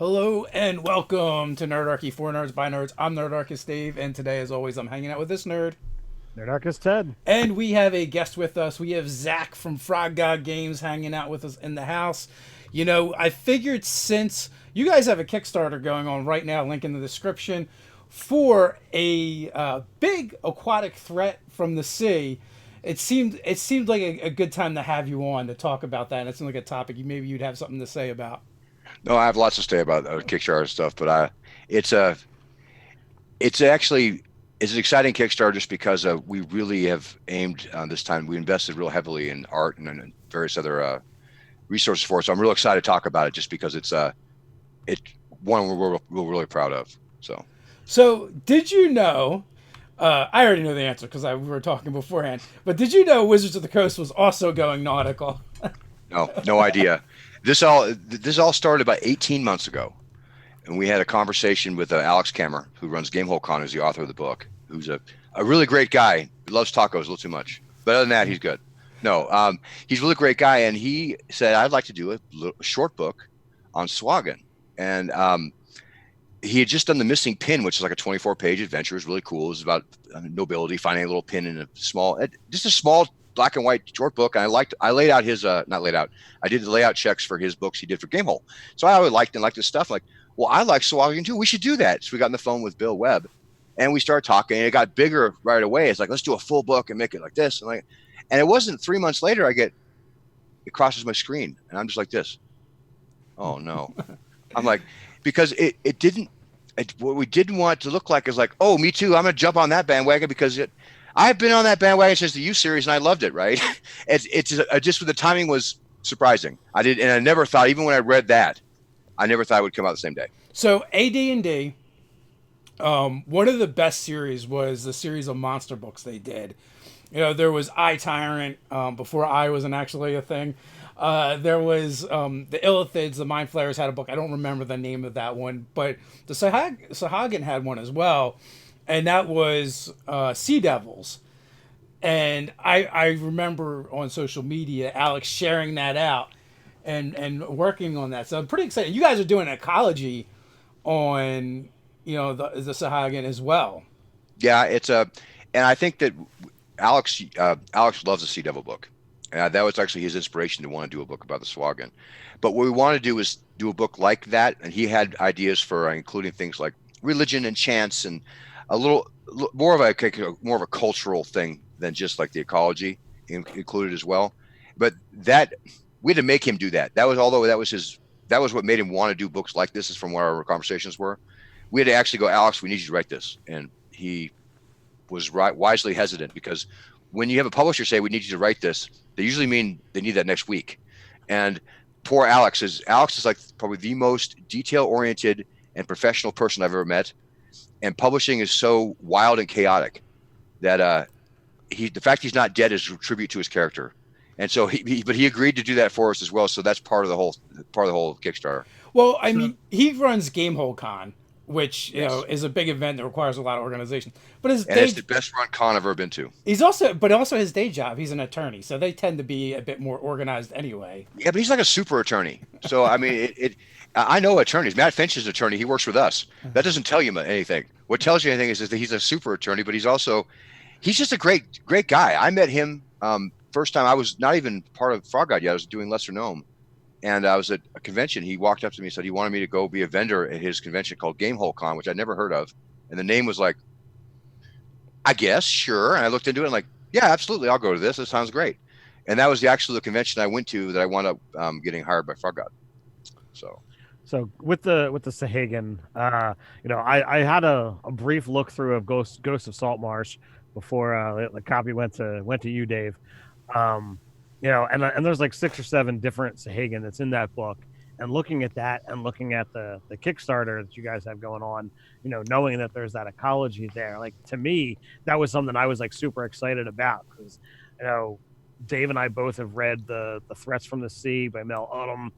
Hello and welcome to Nerdarchy for Nerds by Nerds. I'm Nerdarchist Dave, and today, as always, I'm hanging out with this nerd. Nerdarchy Ted. And we have a guest with us. We have Zach from Frog God Games hanging out with us in the house. You know, I figured since you guys have a Kickstarter going on right now, link in the description, for a big aquatic threat from the sea, it seemed like a good time to have you on to talk about that. And it seemed like a topic maybe you'd have something to say about. No, I have lots to say about Kickstarter stuff, but it's a it's actually it's an exciting Kickstarter just because we really have aimed on this time. We invested real heavily in art and various other resources for it. So I'm real excited to talk about it just because it's one we're really proud of. So, did you know? I already know the answer because we were talking beforehand. But did you know Wizards of the Coast was also going nautical? No idea. This all started about 18 months ago, and we had a conversation with Alex Kammer, who runs Gamehole Con, who's the author of the book, who's a really great guy. He loves tacos a little too much, but other than that, he's good. No, he's a really great guy, and he said I'd like to do a short book on Swagan, and he had just done The Missing Pin, which is like a 24-page adventure. It was really cool. It was about nobility finding a little pin in just a small black and white short book. And I laid out his, not laid out, I did the layout checks for his books he did for Gamehole. So I always liked this stuff. Like, well, I like Swagan too. We should do that. So we got on the phone with Bill Webb and we started talking, and it got bigger right away. It's like, let's do a full book and make it like this. And it wasn't 3 months later, it crosses my screen and I'm just like this. Oh no. I'm like, because what we didn't want to look like is like, oh, me too. I'm going to jump on that bandwagon because I've been on that bandwagon since the U series and I loved it. Right. It's just the timing was surprising. And I never thought, even when I read that, I never thought it would come out the same day. So AD&D, one of the best series was the series of monster books they did. You know, there was I Tyrant before I wasn't actually a thing. There was the Illithids, the Mind Flayers had a book. I don't remember the name of that one, but the Sahagin had one as well, and that was Sea Devils. And I remember on social media Alex sharing that out and working on that. So I'm pretty excited. You guys are doing ecology on the Sahagin as well. Yeah, and I think that Alex loves the Sea Devil book. That was actually his inspiration to want to do a book about the Swagan. But what we want to do is do a book like that, and he had ideas for including things like religion and chants and a little more of a cultural thing than just like the ecology included as well. But that we had to make him do that. That was what made him want to do books like this. Is from what our conversations were. We had to actually go, Alex, we need you to write this, and he was wisely hesitant because when you have a publisher say we need you to write this, they usually mean they need that next week. And poor Alex is like probably the most detail oriented and professional person I've ever met. And publishing is so wild and chaotic that the fact he's not dead is a tribute to his character. And so he agreed to do that for us as well. So that's part of the whole Kickstarter. Well, I mean, he runs Gamehole Con, which Yes. is a big event that requires a lot of organization. But It's the best run con I've ever been to. also his day job. He's an attorney, so they tend to be a bit more organized anyway. Yeah, but he's like a super attorney. So I mean, I know attorneys. Matt Finch is an attorney. He works with us. That doesn't tell you anything. What tells you anything is that he's a super attorney, but he's just a great guy. I met him first time. I was not even part of Frog God yet. I was doing Lesser Gnome, and I was at a convention. He walked up to me and said he wanted me to go be a vendor at his convention called Gamehole Con, which I'd never heard of. And the name was like, I guess, sure. And I looked into it and like, yeah, absolutely. I'll go to this. This sounds great. And that was the actual convention I went to that I wound up getting hired by Frog God. So with the Sahagan, I had a brief look through of Ghosts of Saltmarsh before the copy went to you, Dave. And there's like 6 or 7 different Sahagan that's in that book. And looking at that and looking at the Kickstarter that you guys have going on, knowing that there's that ecology there, like to me, that was something I was like super excited about because, Dave and I both have read the Threats from the Sea by Mel Odom,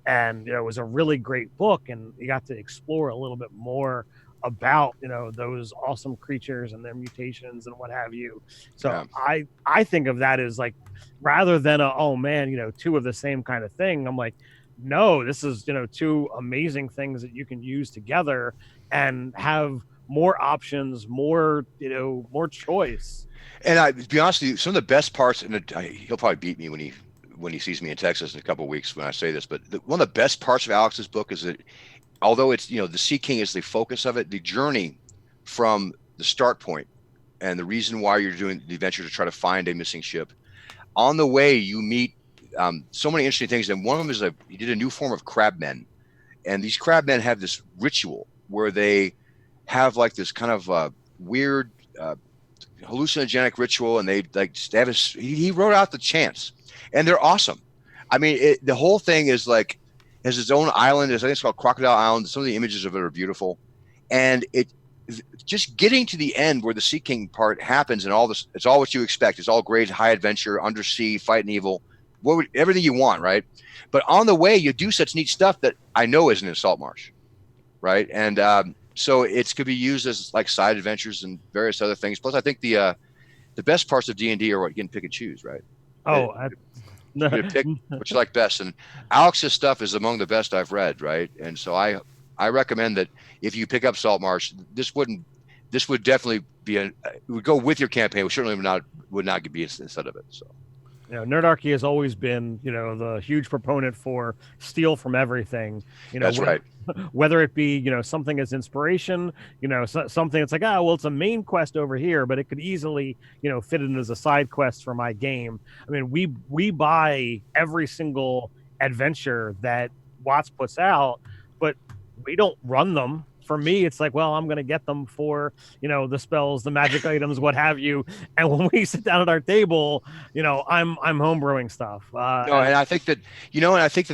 and it was a really great book, and you got to explore a little bit more about those awesome creatures and their mutations and what have you. So yeah. I think of that as like rather than oh man, 2 of the same kind of thing. I'm like, no, this is, two amazing things that you can use together and have more options, more choice. And to be honest with you, some of the best parts, and he'll probably beat me when he sees me in Texas in a couple of weeks when I say this, but one of the best parts of Alex's book is that although it's, the Sea King is the focus of it, the journey from the start point and the reason why you're doing the adventure to try to find a missing ship, on the way you meet so many interesting things. And one of them is he did a new form of crabmen, and these crabmen have this ritual where they have like this kind of weird hallucinogenic ritual, and they have he wrote out the chants, and they're awesome. I mean, the whole thing is like has its own island. I think it's called Crocodile Island. Some of the images of it are beautiful, and it just getting to the end where the Sea King part happens, and all this, it's all what you expect. It's all great, high adventure, undersea, fighting evil, everything you want, right? But on the way, you do such neat stuff that I know isn't in Saltmarsh, right? And so it's could be used as like side adventures and various other things. Plus, I think the best parts of D&D are what you can pick and choose, right? Oh, you pick what you like best. And Alex's stuff is among the best I've read, right? And so I recommend that if you pick up Saltmarsh, this would definitely be it would go with your campaign. We certainly would not be instead of it. So. Nerdarchy has always been, the huge proponent for steal from everything. That's right. Whether it be, something as inspiration, something that's like, well, it's a main quest over here, but it could easily, fit in as a side quest for my game. I mean, we buy every single adventure that Watts puts out, but we don't run them. For me, it's like, well, I'm going to get them for, the spells, the magic items, what have you. And when we sit down at our table, I'm homebrewing stuff. No, and I think that,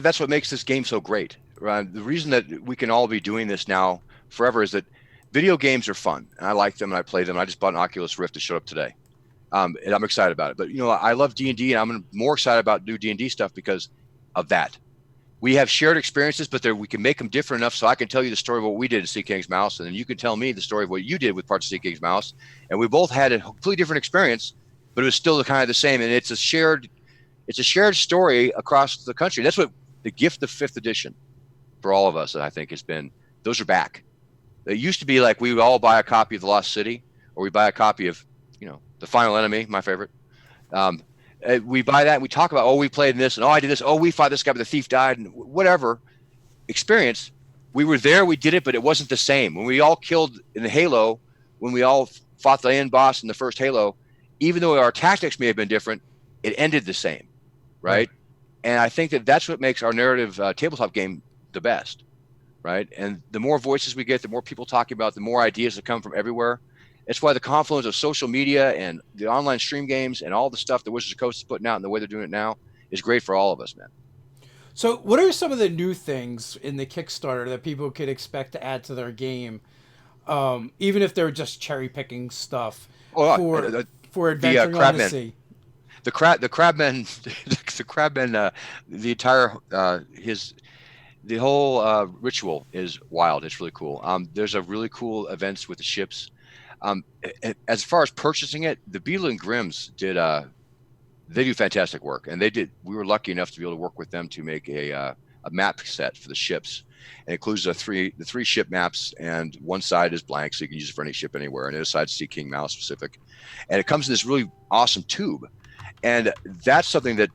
that's what makes this game so great. Right? The reason that we can all be doing this now forever is that video games are fun, and I like them, and I play them. I just bought an Oculus Rift to show up today, and I'm excited about it. But I love D&D, and I'm more excited about new D&D stuff because of that. We have shared experiences, but we can make them different enough so I can tell you the story of what we did at Sea King's Mouse, and then you can tell me the story of what you did with parts of Sea King's Mouse. And we both had a completely different experience, but it was still kind of the same. And it's a shared story across the country. That's what the gift of 5th edition for all of us, I think, has been. Those are back. It used to be like we would all buy a copy of The Lost City, or we buy a copy of, The Final Enemy, my favorite. We buy that and we talk about, we played in this, and I did this, we fought this guy, but the thief died, and whatever experience. We were there, we did it, but it wasn't the same. When we all killed in the Halo, when we all fought the end boss in the first Halo, even though our tactics may have been different, it ended the same, right? And I think that that's what makes our narrative tabletop game the best, right? And the more voices we get, the more people talking about, the more ideas that come from everywhere. It's why the confluence of social media and the online stream games and all the stuff that Wizards of the Coast is putting out and the way they're doing it now is great for all of us, man. So what are some of the new things in the Kickstarter that people could expect to add to their game, even if they're just cherry picking stuff for adventuring on the sea? The crabmen, the entire the whole ritual is wild. It's really cool. There's a really cool events with the ships. As far as purchasing it, the Beadle and Grimms they do fantastic work, and we were lucky enough to be able to work with them to make a map set for the ships. It includes the three ship maps, and one side is blank, so you can use it for any ship anywhere, and the other side is Sea King Malice specific. And it comes in this really awesome tube, and that's something that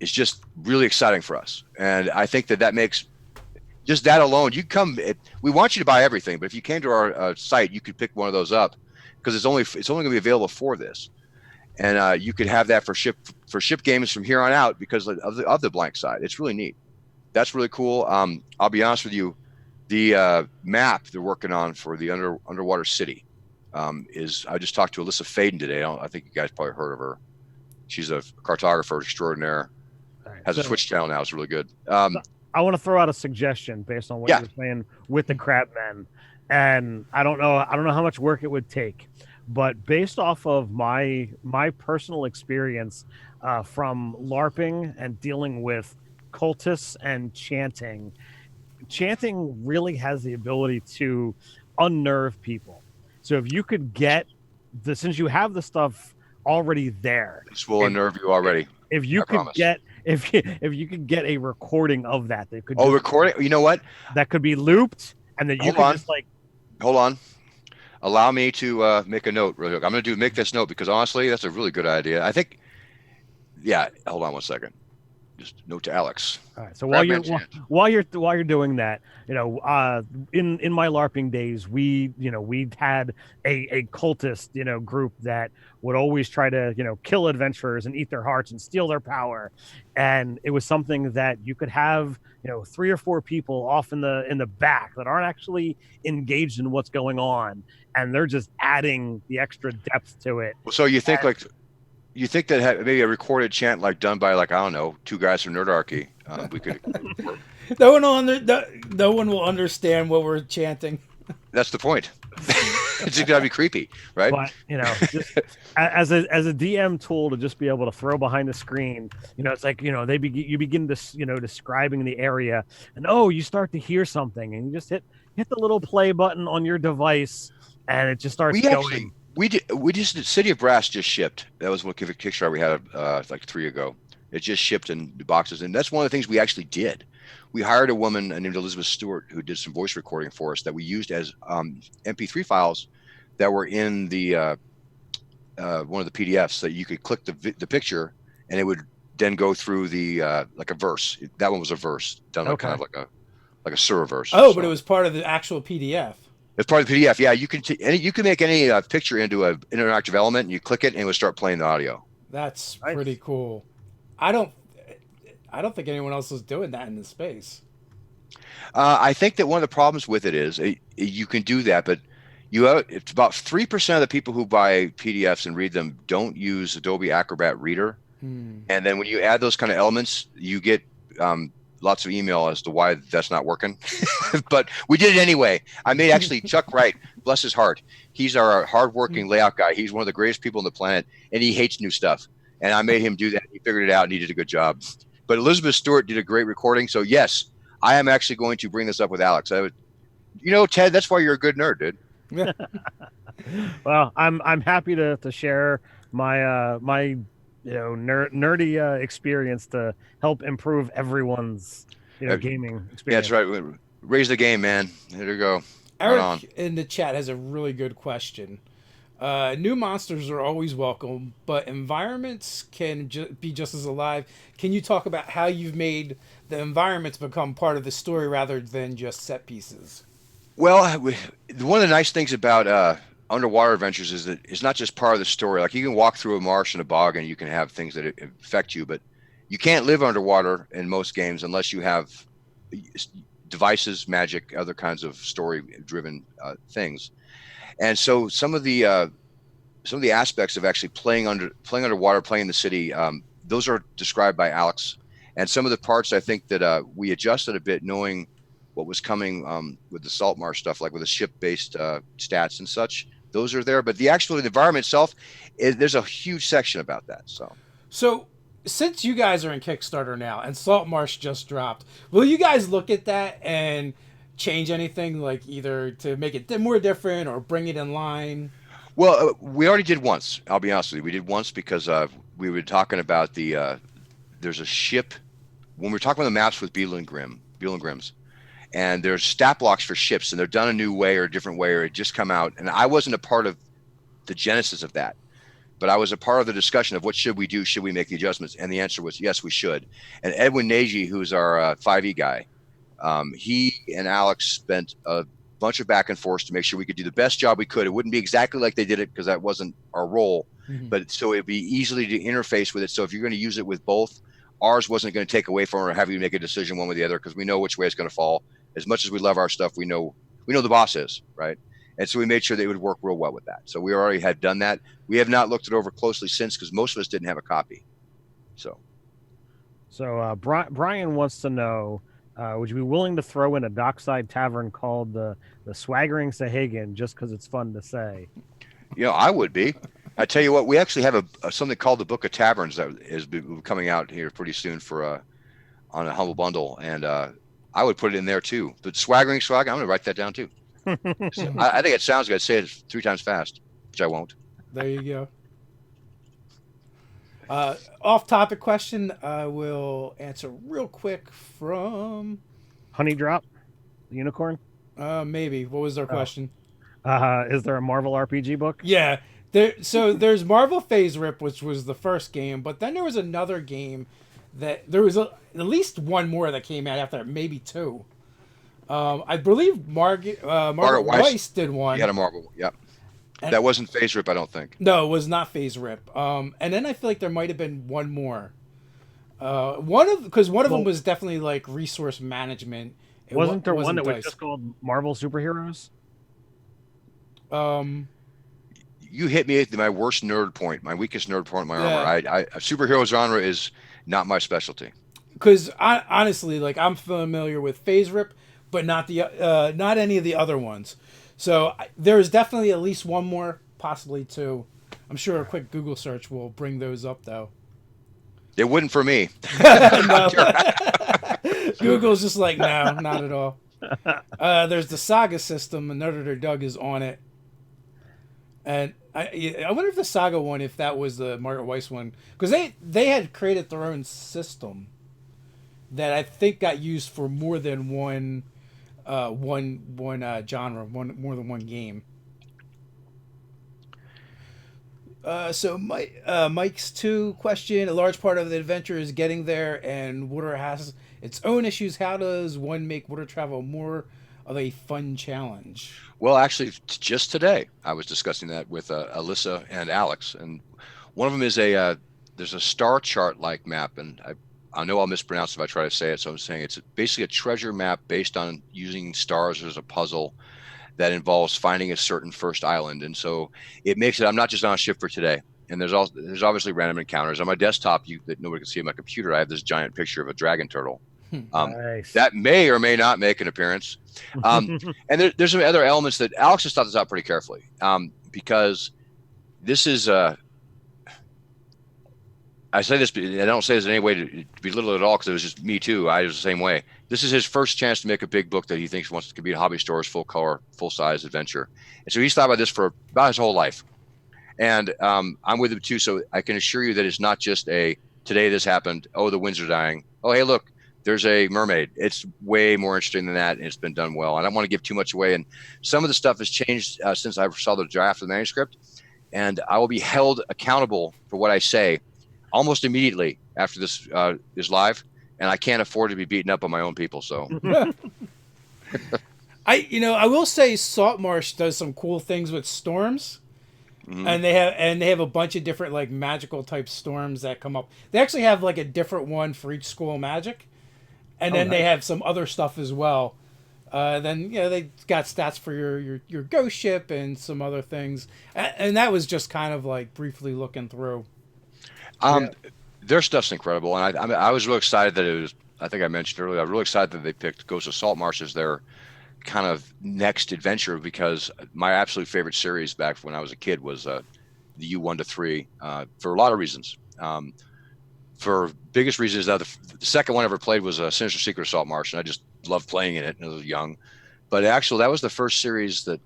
is just really exciting for us. And I think that makes just that alone. We want you to buy everything, but if you came to our site, you could pick one of those up because it's only going to be available for this, and you could have that for ship games from here on out because of the blank side. It's really neat. That's really cool. I'll be honest with you, the map they're working on for the underwater city is. I just talked to Alyssa Faden today. I think you guys probably heard of her. She's a cartographer extraordinaire. Has a Twitch channel now. It's really good. I want to throw out a suggestion based on what you're saying with the crabmen, and I don't know how much work it would take, but based off of my personal experience from LARPing and dealing with cultists and chanting really has the ability to unnerve people. So if you could get since you have the stuff already there, this will unnerve you already. If you could get if you could get a recording of that, they could recording. You know what? that could be looped, and then you could just like hold on. Allow me to make a note really quick. I'm going to make this note because honestly, that's a really good idea. I think. Yeah. Hold on one second. Just note to Alex. All right. So while you're doing that, in my LARPing days, we had a cultist group that would always try to kill adventurers and eat their hearts and steal their power, and it was something that you could have 3 or 4 people off in the back that aren't actually engaged in what's going on, and they're just adding the extra depth to it. So you think you think that maybe a recorded chant done by I don't know 2 guys from Nerdarchy, we could. No one will understand what we're chanting. That's the point. It's just gotta be creepy, right? But just as a DM tool to just be able to throw behind the screen, it's like you begin to describing the area, and you start to hear something, and you just hit the little play button on your device, and it just starts going. We just City of Brass just shipped. That was what Kickstarter we had 3 ago. It just shipped in boxes, and that's one of the things we actually did. We hired a woman named Elizabeth Stewart who did some voice recording for us that we used as MP3 files that were in the one of the PDFs that you could click the picture, and it would then go through the like a verse. That one was a verse done kind of like a Surah verse. But it was part of the actual PDF. It's part of the PDF. Yeah, you can make any picture into an interactive element, and you click it, and it will start playing the audio. That's pretty cool. I don't think anyone else is doing that in the space. I think that one of the problems with it is you can do that, but it's about 3% of the people who buy PDFs and read them don't use Adobe Acrobat Reader, and then when you add those kind of elements, you get lots of email as to why that's not working. But we did it anyway. I made Chuck Wright, bless his heart. He's our hardworking layout guy. He's one of the greatest people on the planet, and he hates new stuff. And I made him do that. He figured it out, and he did a good job. But Elizabeth Stewart did a great recording. So yes, I am actually going to bring this up with Alex. Ted, that's why you're a good nerd, dude. Well, I'm happy to share my nerdy experience to help improve everyone's gaming experience. Yeah, that's right. Raise the game, man. Here you go. Eric in the chat has a really good question. New monsters are always welcome, but environments can be just as alive. Can you talk about how you've made the environments become part of the story rather than just set pieces? Well, one of the nice things about underwater adventures is that it's not just part of the story. Like you can walk through a marsh and a bog and you can have things that affect you, but you can't live underwater in most games unless you have devices, magic, other kinds of story-driven things. And so some of the aspects of actually playing underwater, playing in the city, those are described by Alex. And some of the parts I think that we adjusted a bit, knowing what was coming with the Saltmarsh stuff, like with the ship-based stats and such. Those are there, but the environment itself, there's a huge section about that. So since you guys are in Kickstarter now and Saltmarsh just dropped, will you guys look at that and change anything, like either to make it more different or bring it in line? Well, we already did once. I'll be honest with you. We did once because we were talking about there's a ship when we were talking about the maps with Beetle and Grimm's. And there's stat blocks for ships, and they're done a new way or a different way, or it just come out. And I wasn't a part of the genesis of that, but I was a part of the discussion of what should we do? Should we make the adjustments? And the answer was yes, we should. And Edwin Nagy, who's our 5e guy, he and Alex spent a bunch of back and forth to make sure we could do the best job we could. It wouldn't be exactly like they did it because that wasn't our role, but so it'd be easily to interface with it. So if you're going to use it with both, ours wasn't going to take away from it or have you make a decision one way or the other because we know which way it's going to fall. As much as we love our stuff, we know the boss is, right? And so we made sure they would work real well with that. So we already had done that. We have not looked it over closely since because most of us didn't have a copy. So Brian wants to know, would you be willing to throw in a dockside tavern called the Swaggering Sahagan just because it's fun to say? I would be. I tell you what, we actually have something called the Book of Taverns that is coming out here pretty soon for on a Humble Bundle, and I would put it in there too. But Swaggering Swag, I'm going to write that down too. So I think it sounds good. I'd say it 3 times fast, which I won't. There you go. Off-topic question. I will answer real quick from Honey Drop, the unicorn. maybe. What was their question? Is there a Marvel RPG book? Yeah. There's Marvel Phase Rip, which was the first game, but then there was another game that there was at least one more that came out after that, maybe two. I believe Margaret Weiss did one. You had a Marvel, yep. That wasn't Phase Rip, I don't think. No, it was not Phase Rip. And then I feel like there might have been one more. One of them was definitely like resource management. Wasn't there one that was just called Marvel Superheroes? You hit me at my worst nerd point, my weakest nerd point in my armor. Superhero genre is not my specialty. Because honestly, like I'm familiar with Phase Rip, but not any of the other ones. So there's definitely at least one more, possibly two. I'm sure a quick Google search will bring those up, though. It wouldn't for me. Google's just like, no, not at all. There's the Saga system, and Nerdarchy Doug is on it. And I wonder if the Saga one, if that was the Margaret Weiss one, because they had created their own system that I think got used for more than one genre, more than one game. So Mike's 2 question: a large part of the adventure is getting there, and water has its own issues. How does one make water travel more of a fun challenge? Well, actually, just today I was discussing that with Alyssa and Alex, and one of them is there's a star chart like map, and I know I'll mispronounce if I try to say it, so I'm saying it's basically a treasure map based on using stars as a puzzle that involves finding a certain first island. And so it makes it, I'm not just on a ship for today. And there's obviously random encounters. On my desktop, that nobody can see on my computer, I have this giant picture of a dragon turtle. Nice. That may or may not make an appearance. And there's some other elements that Alex has thought this out pretty carefully, because this is I say this, I don't say this in any way to belittle it at all, because it was just me too. I was the same way. This is his first chance to make a big book that he thinks wants to be a hobby store's full color, full size adventure. And so he's thought about this for about his whole life. And I'm with him too. So I can assure you that it's not just today this happened. Oh, the winds are dying. Oh, hey, look, there's a mermaid. It's way more interesting than that. And it's been done well. I don't want to give too much away. And some of the stuff has changed since I saw the draft of the manuscript. And I will be held accountable for what I say almost immediately after this is live, and I can't afford to be beaten up on my own people. So, I will say Saltmarsh does some cool things with storms, and they have a bunch of different like magical type storms that come up. They actually have like a different one for each school of magic, and then they have some other stuff as well. Then they got stats for your ghost ship and some other things, and that was just kind of like briefly looking through. Their stuff's incredible, and I was really excited that it was. I think I mentioned earlier. I was really excited that they picked Ghosts of Saltmarsh as their kind of next adventure, because my absolute favorite series back when I was a kid was the U1 to 3 for a lot of reasons. For biggest reason is that the second one I ever played was Sinister Secret of Saltmarsh, and I just loved playing in it when I was young. But actually, that was the first series that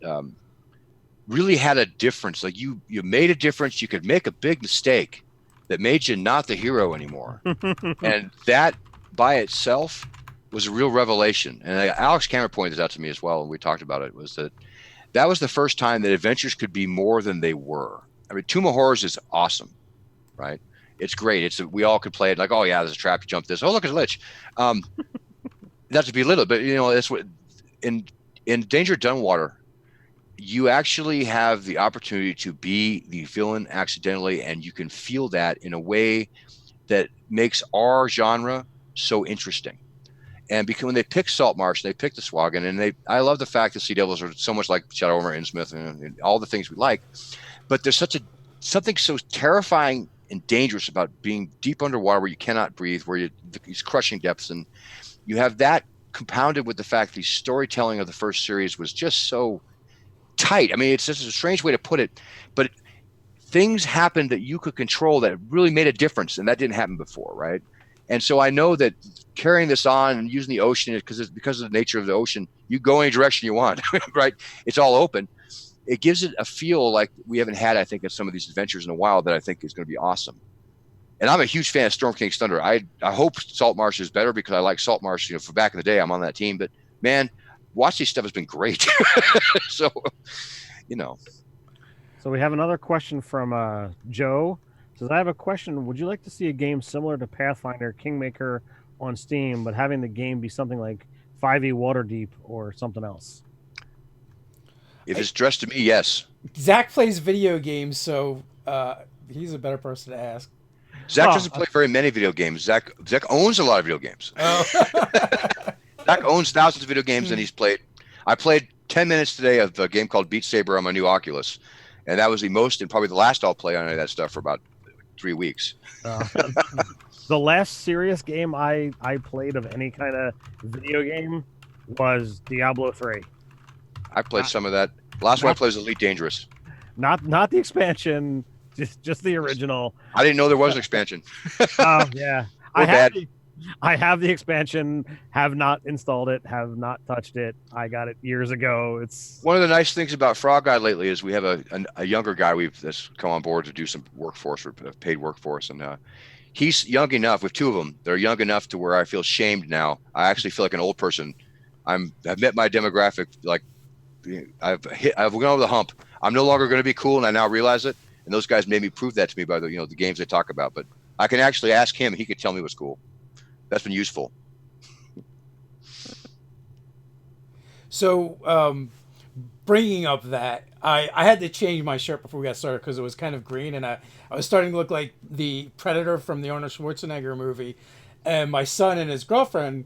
really had a difference. Like you made a difference. You could make a big mistake that made you not the hero anymore. And that by itself was a real revelation. And Alex Cameron pointed this out to me as well, and we talked about it, was that was the first time that adventures could be more than they were. I mean, Tomb of Horrors is awesome, right? It's great. We all could play it like, oh yeah, there's a trap, you jump this. Oh, look, it's a lich. Not to belittle, but that's what in Danger Dunwater, you actually have the opportunity to be the villain accidentally, and you can feel that in a way that makes our genre so interesting. And because when they picked Saltmarsh, they picked the Swagan, and I love the fact that Sea Devils are so much like Shadowrunner, Innsmouth, and all the things we like, but there's something so terrifying and dangerous about being deep underwater where you cannot breathe, where these crushing depths, and you have that compounded with the fact the storytelling of the first series was just so tight. I mean, it's just a strange way to put it, but things happened that you could control that really made a difference, and that didn't happen before, right? And so I know that carrying this on and using the ocean, because of the nature of the ocean, you go any direction you want, right? It's all open. It gives it a feel like we haven't had, I think, in some of these adventures in a while, that I think is going to be awesome. And I'm a huge fan of Storm King's Thunder. I hope Saltmarsh is better because I like Saltmarsh. For back in the day, I'm on that team. But man, watch these stuff has been great. So, you know. So we have another question from Joe. Says, I have a question. Would you like to see a game similar to Pathfinder Kingmaker on Steam, but having the game be something like 5e Waterdeep or something else? If it's dressed to me, yes. Zach plays video games, so he's a better person to ask. Zach doesn't play very many video games. Zach owns a lot of video games. Oh. Zach owns thousands of video games, and I played 10 minutes today of a game called Beat Saber on my new Oculus, and that was the most and probably the last I'll play on any of that stuff for about 3 weeks. The last serious game I played of any kind of video game was Diablo 3. I played some of that. The last one I played was Elite Dangerous. Not the expansion, just the original. I didn't know there was an expansion. Oh yeah, I have the expansion. Have not installed it. Have not touched it. I got it years ago. It's one of the nice things about Frog Guide lately is we have a younger guy that's come on board to do some workforce or paid workforce, and he's young enough. With two of them, they're young enough to where I feel shamed now. I actually feel like an old person. I've met my demographic. Like I've gone over the hump. I'm no longer going to be cool, and I now realize it. And those guys made me prove that to me by the games they talk about. But I can actually ask him; he could tell me what's cool. That's been useful. So, bringing up that, I had to change my shirt before we got started because it was kind of green, and I was starting to look like the Predator from the Arnold Schwarzenegger movie. And my son and his girlfriend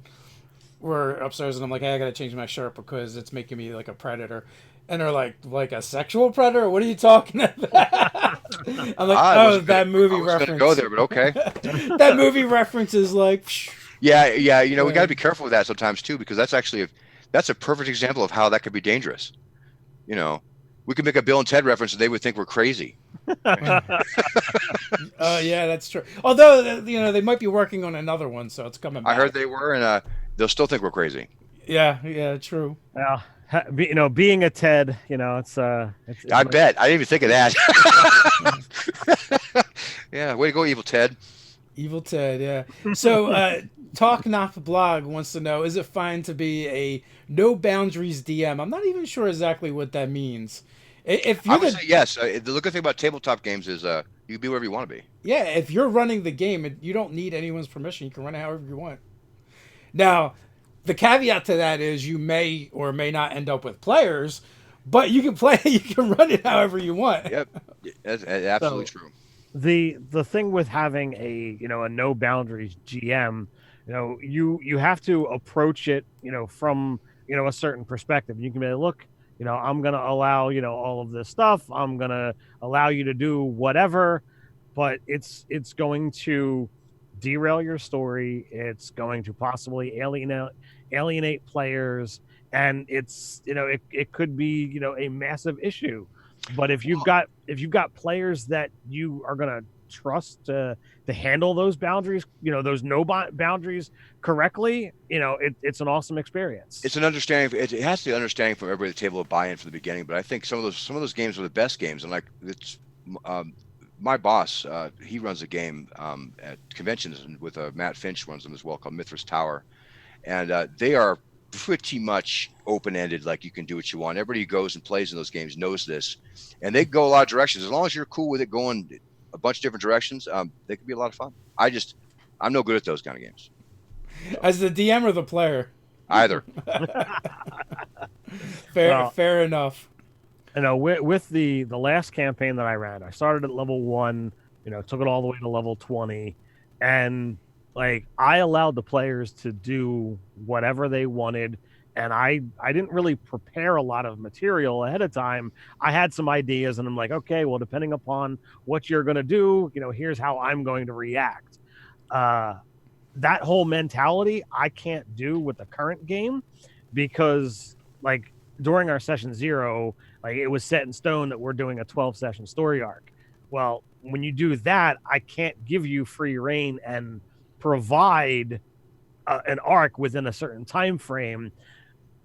were upstairs, and I'm like, hey, I got to change my shirt because it's making me like a predator. And they're like a sexual predator? What are you talking about? I'm like, that movie reference. Go there, but okay. That movie reference is like. Yeah. We got to be careful with that sometimes too, because that's actually that's a perfect example of how that could be dangerous. We could make a Bill and Ted reference, and they would think we're crazy. Yeah, that's true. Although they might be working on another one, so it's coming back. I heard they were, and they'll still think we're crazy. Yeah, true. Well, being a Ted, it's I bet. I didn't even think of that. Yeah, way to go, Evil Ted. Evil Ted, yeah. So, Talk Knock Blog wants to know, is it fine to be a no boundaries DM? I'm not even sure exactly what that means. If I would say yes. The good thing about tabletop games is you can be wherever you want to be. Yeah, if you're running the game, you don't need anyone's permission. You can run it however you want. Now, the caveat to that is you may or may not end up with players, but you can run it however you want. Yep, that's absolutely true. The thing with having a no boundaries GM, you have to approach it from a certain perspective. You can be like, look, I'm gonna allow all of this stuff. I'm gonna allow you to do whatever, but it's going to derail your story. It's going to possibly alienate players, and it's it could be a massive issue. But if you've got players that you are gonna trust to handle those boundaries, those boundaries correctly, it's an awesome experience. It's an understanding. It has to be understanding from everybody at the table of buy-in from the beginning. But I think some of those games are the best games, and like it's my boss. He runs a game at conventions with Matt Finch runs them as well, called Mithras Tower, and they are pretty much open-ended. Like you can do what you want. Everybody who goes and plays in those games knows this, and they go a lot of directions. As long as you're cool with it going a bunch of different directions, they can be a lot of fun. I'm no good at those kind of games. As the DM or the player? Either. Fair enough. With the last campaign that I ran, I started at level 1, took it all the way to level 20, and like I allowed the players to do whatever they wanted, and I didn't really prepare a lot of material ahead of time. I had some ideas, and I'm like, okay, well, depending upon what you're going to do, here's how I'm going to react. That whole mentality I can't do with the current game, because like during our session 0, like it was set in stone that we're doing a 12-session story arc. Well, when you do that, I can't give you free reign and provide an arc within a certain time frame.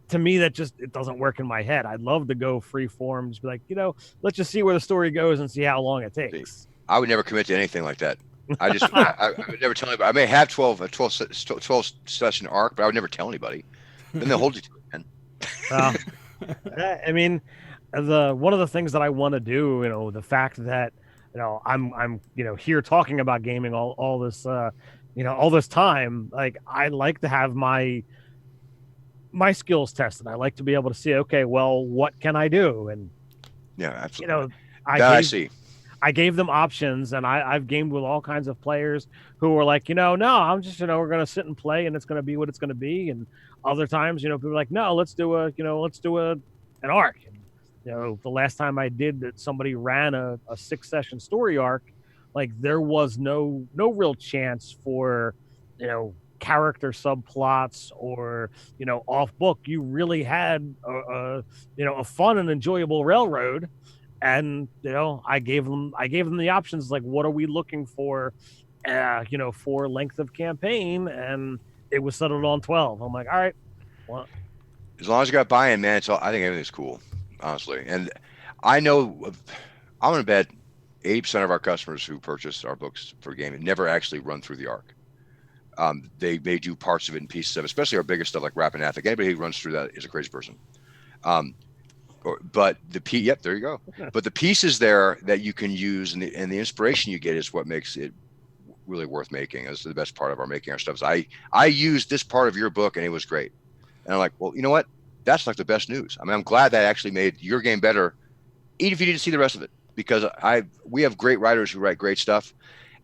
To me, that it doesn't work in my head. I'd love to go free form, just be like, let's just see where the story goes and see how long it takes. I would never commit to anything like that. I would never tell anybody. I may have 12 session arc, but I would never tell anybody. Then they'll hold you to it, man. I mean, one of the things that I want to do, the fact that I'm here talking about gaming all this all this time, like I like to have my skills tested. I like to be able to see, okay, well, what can I do? And yeah, absolutely. I see. I gave them options, and I've gamed with all kinds of players who were like, no, I'm just, we're going to sit and play, and it's going to be what it's going to be. And other times, people are like, no, let's do an arc. And, the last time I did that, somebody ran a 6-session story arc. Like there was no real chance for, character subplots or, off book. You really had a fun and enjoyable railroad. And I gave them the options, like, what are we looking for, for length of campaign, and it was settled on 12. I'm like, all right, well, as long as you got buy-in, man, I think everything's cool, honestly. And I know I'm gonna bet 80% of our customers who purchase our books for gaming never actually run through the arc. They do parts of it and pieces of it, especially our bigger stuff like Rappahatnock. Anybody who runs through that is a crazy person. But yep, there you go. But the pieces there that you can use and the inspiration you get is what makes it really worth making. That's the best part of our making our stuff. I used this part of your book and it was great. And I'm like, well, you know what? That's like the best news. I mean, I'm glad that actually made your game better, even if you didn't see the rest of it, because we have great writers who write great stuff,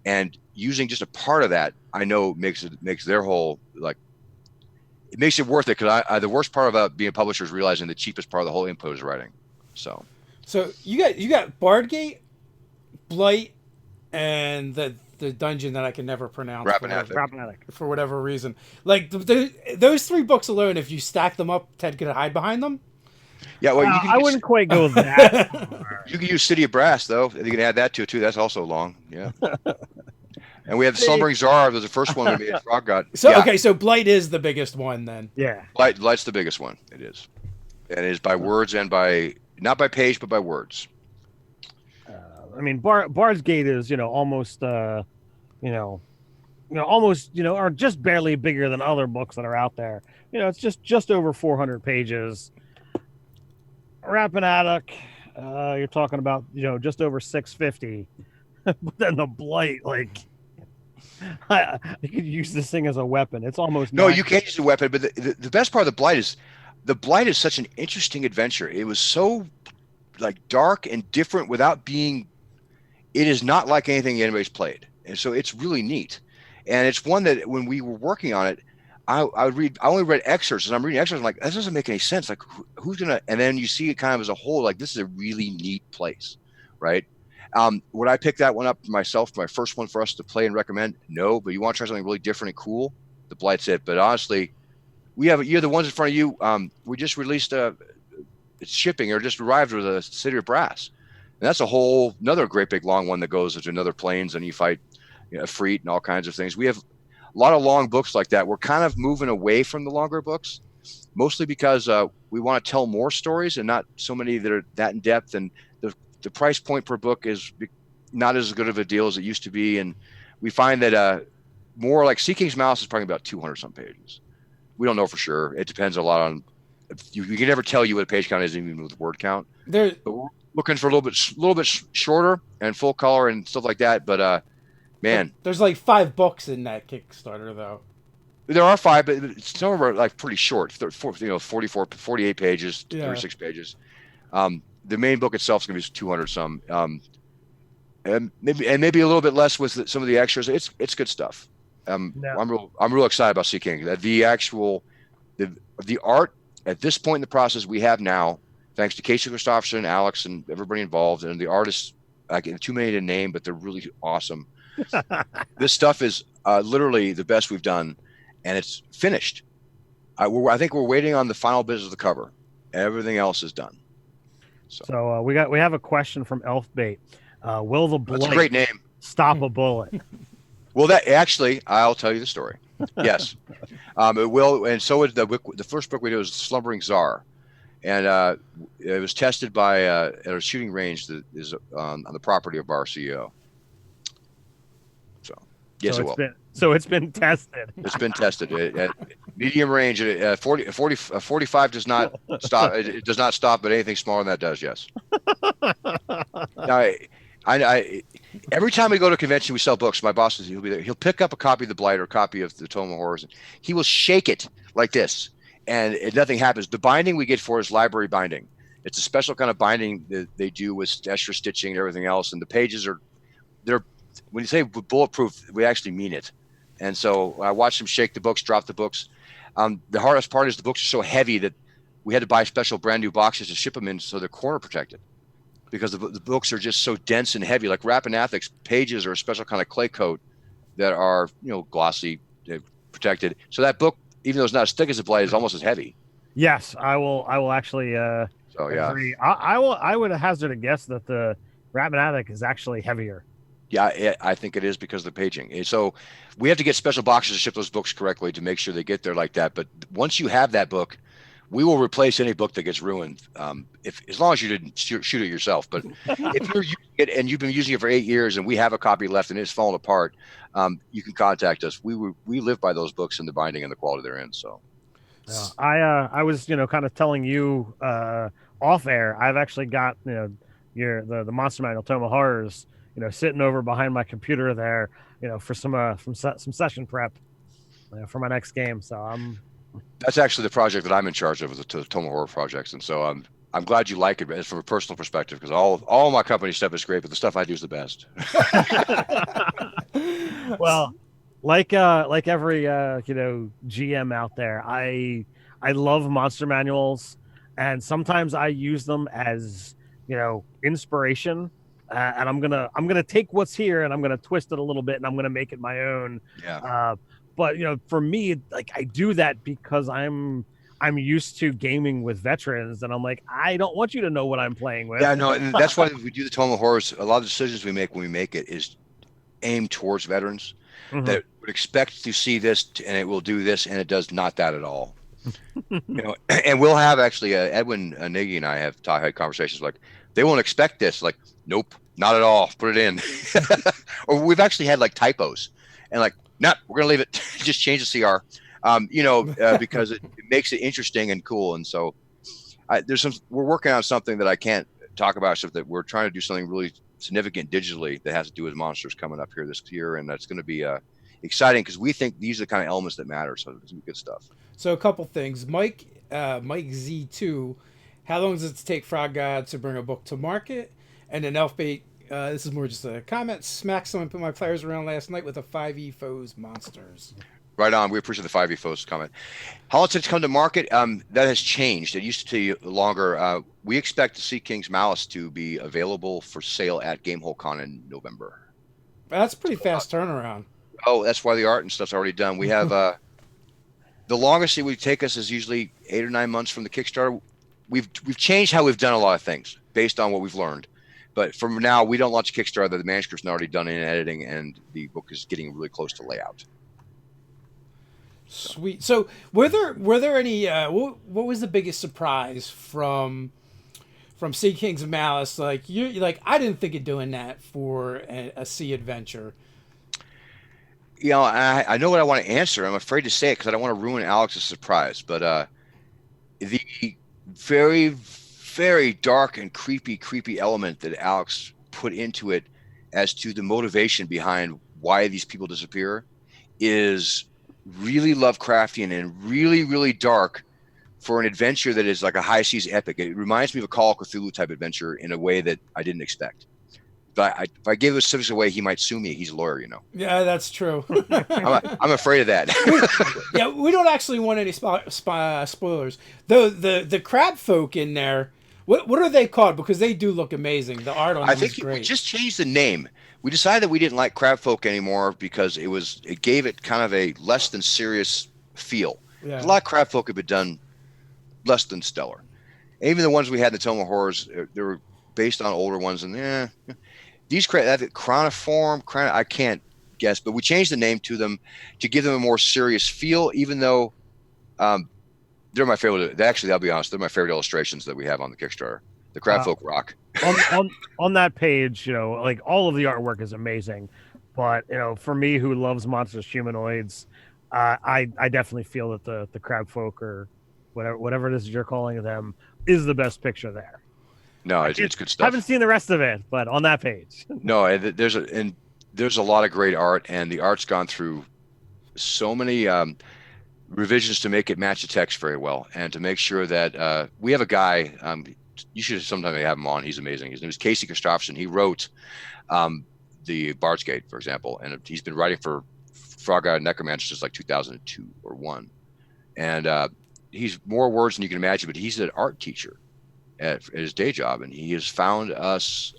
and using just a part of that, I know makes their whole, like, it makes it worth it, because the worst part about being a publisher is realizing the cheapest part of the whole input is writing. So you got Bardgate, Blight, and the dungeon that I can never pronounce for whatever reason. Like those 3 books alone, if you stack them up, Ted could hide behind them. Yeah, well, I wouldn't quite go that. You can use City of Brass though. You can add that to it too. That's also long. Yeah. And we have Slumbering Czar. Was the first one we made. Frog God. So okay, so Blight is the biggest one then. Yeah. Blight's the biggest one. It is. And it is by words and by, not by page, but by words. I mean, Bard's Gate is, almost, almost, or just barely bigger than other books that are out there. It's just over 400 pages. Rappahatnock, you're talking about, just over 650. But then the Blight, like, you could use this thing as a weapon. It's almost no, you can't use a weapon. But the best part of the Blight is such an interesting adventure. It was so like dark and different without being. It is not like anything anybody's played, and so it's really neat. And it's one that when we were working on it, I only read excerpts, and I'm reading excerpts. I'm like, that doesn't make any sense. Like, who's gonna? And then you see it kind of as a whole. Like, this is a really neat place, right? Would I pick that one up myself, my first one for us to play and recommend? No, but you want to try something really different and cool, the Blight's it. But honestly, you're the ones in front of you. We just released it's shipping or just arrived with a City of Brass, and that's a whole another great big long one that goes into another planes, and you fight Freet and all kinds of things. We have a lot of long books like that. We're kind of moving away from the longer books, mostly because we want to tell more stories and not so many that are that in depth, and the price point per book is not as good of a deal as it used to be. And we find that more like Sea King's Malice is probably about 200 some pages. We don't know for sure. It depends a lot on, you can never tell you what a page count is even with word count. But we're looking for a little bit shorter and full color and stuff like that. But man, there's like 5 books in that Kickstarter though. There are 5, but some of them are like pretty short, 44, 48 pages, 36 pages. The main book itself is going to be 200 some, and maybe a little bit less with some of the extras. It's good stuff. I'm real excited about Sea King. The art at this point in the process we have now, thanks to Casey Kristofferson, Alex, and everybody involved, and the artists, like, too many to name, but they're really awesome. This stuff is literally the best we've done, and it's finished. I think we're waiting on the final bits of the cover. Everything else is done. So we have a question from Elfbait. Will the Blight, that's a great name, stop a bullet? Well, that actually, I'll tell you the story. Yes, it will, and so is the first book we did was Slumbering Czar, and it was tested by at a shooting range that is on the property of our CEO. So Yes, so it will. It's been tested. It's been tested at medium range. 45 does not stop. It does not stop, but anything smaller than that does. Yes. Now, every time we go to a convention, we sell books. My boss he'll be there. He'll pick up a copy of The Blight or a copy of the Tome of Horrors. And he will shake it like this, and nothing happens. The binding we get for is library binding. It's a special kind of binding that they do with extra stitching and everything else. And the pages they're when you say bulletproof, we actually mean it. And so I watched him shake the books, drop the books. The hardest part is the books are so heavy that we had to buy special brand new boxes to ship them in so they're corner protected, because the books are just so dense and heavy. Like Rapanathic's pages are a special kind of clay coat that are, glossy, protected. So that book, even though it's not as thick as The Blight, is almost as heavy. Yes, I will actually So yeah, agree. I would hazard a guess that the Rapanatic is actually heavier. Yeah, I think it is because of the paging. And so we have to get special boxes to ship those books correctly to make sure they get there like that. But once you have that book, we will replace any book that gets ruined, as long as you didn't shoot it yourself. But if you're using it and you've been using it for 8 years and we have a copy left and it's fallen apart, you can contact us. We live by those books and the binding and the quality they're in. So yeah. I was kind of telling you off air. I've actually got the Monster Manual Tome of Horrors sitting over behind my computer there for some session prep for my next game. So that's actually the project that I'm in charge of, the Tome of Horror projects, and so I'm glad you like it from a personal perspective, because all my company stuff is great, but the stuff I do is the best. Well, like every GM out there, I love monster manuals, and sometimes I use them as inspiration, and I'm gonna take what's here and I'm gonna twist it a little bit and I'm gonna make it my own. Yeah. But for me, like, I do that because I'm used to gaming with veterans, and I'm like, I don't want you to know what I'm playing with. Yeah, no, and that's why we do the Tome of Horrors. A lot of the decisions we make when we make it is aimed towards veterans that would expect to see this and it will do this, and it does not that at all. And we'll have actually Edwin Nagy and I have had conversations like, they won't expect this. Like, nope, not at all. Put it in. Or we've actually had like typos and like, nah, we're gonna leave it. Just change the CR. Because it makes it interesting and cool. And so we're working on something that I can't talk about, stuff that we're trying to do something really significant digitally that has to do with monsters coming up here this year, and that's going to be exciting because we think these are the kind of elements that matter. So it's gonna be good stuff. So a couple things, Mike Z2, how long does it take Frog God to bring a book to market? And then Elfbait, this is more just a comment. Smack someone put my players around last night with a 5e foes monsters. Right on. We appreciate the 5e foes comment. How long does it come to market? That has changed. It used to take longer. We expect the Sea King's Malice to be available for sale at Gamehole Con in November. That's pretty fast turnaround. Oh, that's why the art and stuff's already done. We have the longest it would take us is usually 8 or 9 months from the Kickstarter. We've changed how we've done a lot of things based on what we've learned. But from now, we don't launch a Kickstarter. The manuscript's already done in editing, and the book is getting really close to layout. Sweet. So were there any what was the biggest surprise from Sea King's Malice? Like I didn't think of doing that for a sea adventure. I know what I want to answer. I'm afraid to say it because I don't want to ruin Alex's surprise. But the very, very dark and creepy element that Alex put into it as to the motivation behind why these people disappear is really Lovecraftian and really, really dark for an adventure that is like a high seas epic. It reminds me of a Call of Cthulhu type adventure in a way that I didn't expect. But if I give the specifics away, he might sue me. He's a lawyer, Yeah, that's true. I'm afraid of that. Yeah, we don't actually want any spoilers. Though the crab folk in there, what are they called? Because they do look amazing. The art on them is great. We just changed the name. We decided that we didn't like crab folk anymore because it gave it kind of a less than serious feel. Yeah. A lot of crab folk have been done less than stellar. And even the ones we had in the Tome of Horrors, they were based on older ones, and these Chroniform, I can't guess, but we changed the name to them to give them a more serious feel, even though they're my favorite. Actually, I'll be honest, they're my favorite illustrations that we have on the Kickstarter. The crab folk rock. on that page, like all of the artwork is amazing, But for me, who loves monstrous humanoids, I definitely feel that the crab folk, or whatever it is you're calling them, is the best picture there. No, I it's good haven't stuff. seen the rest of it, but on that page. No, there's a lot of great art, and the art's gone through so many revisions to make it match the text very well, and to make sure that we have a guy. You should sometime have him on. He's amazing. His name is Kristofferson. He wrote the Bard's Gate, for example, and he's been writing for Frog God and Necromancer since like 2002 or one, and he's more words than you can imagine. But he's an art teacher at his day job, and he has found us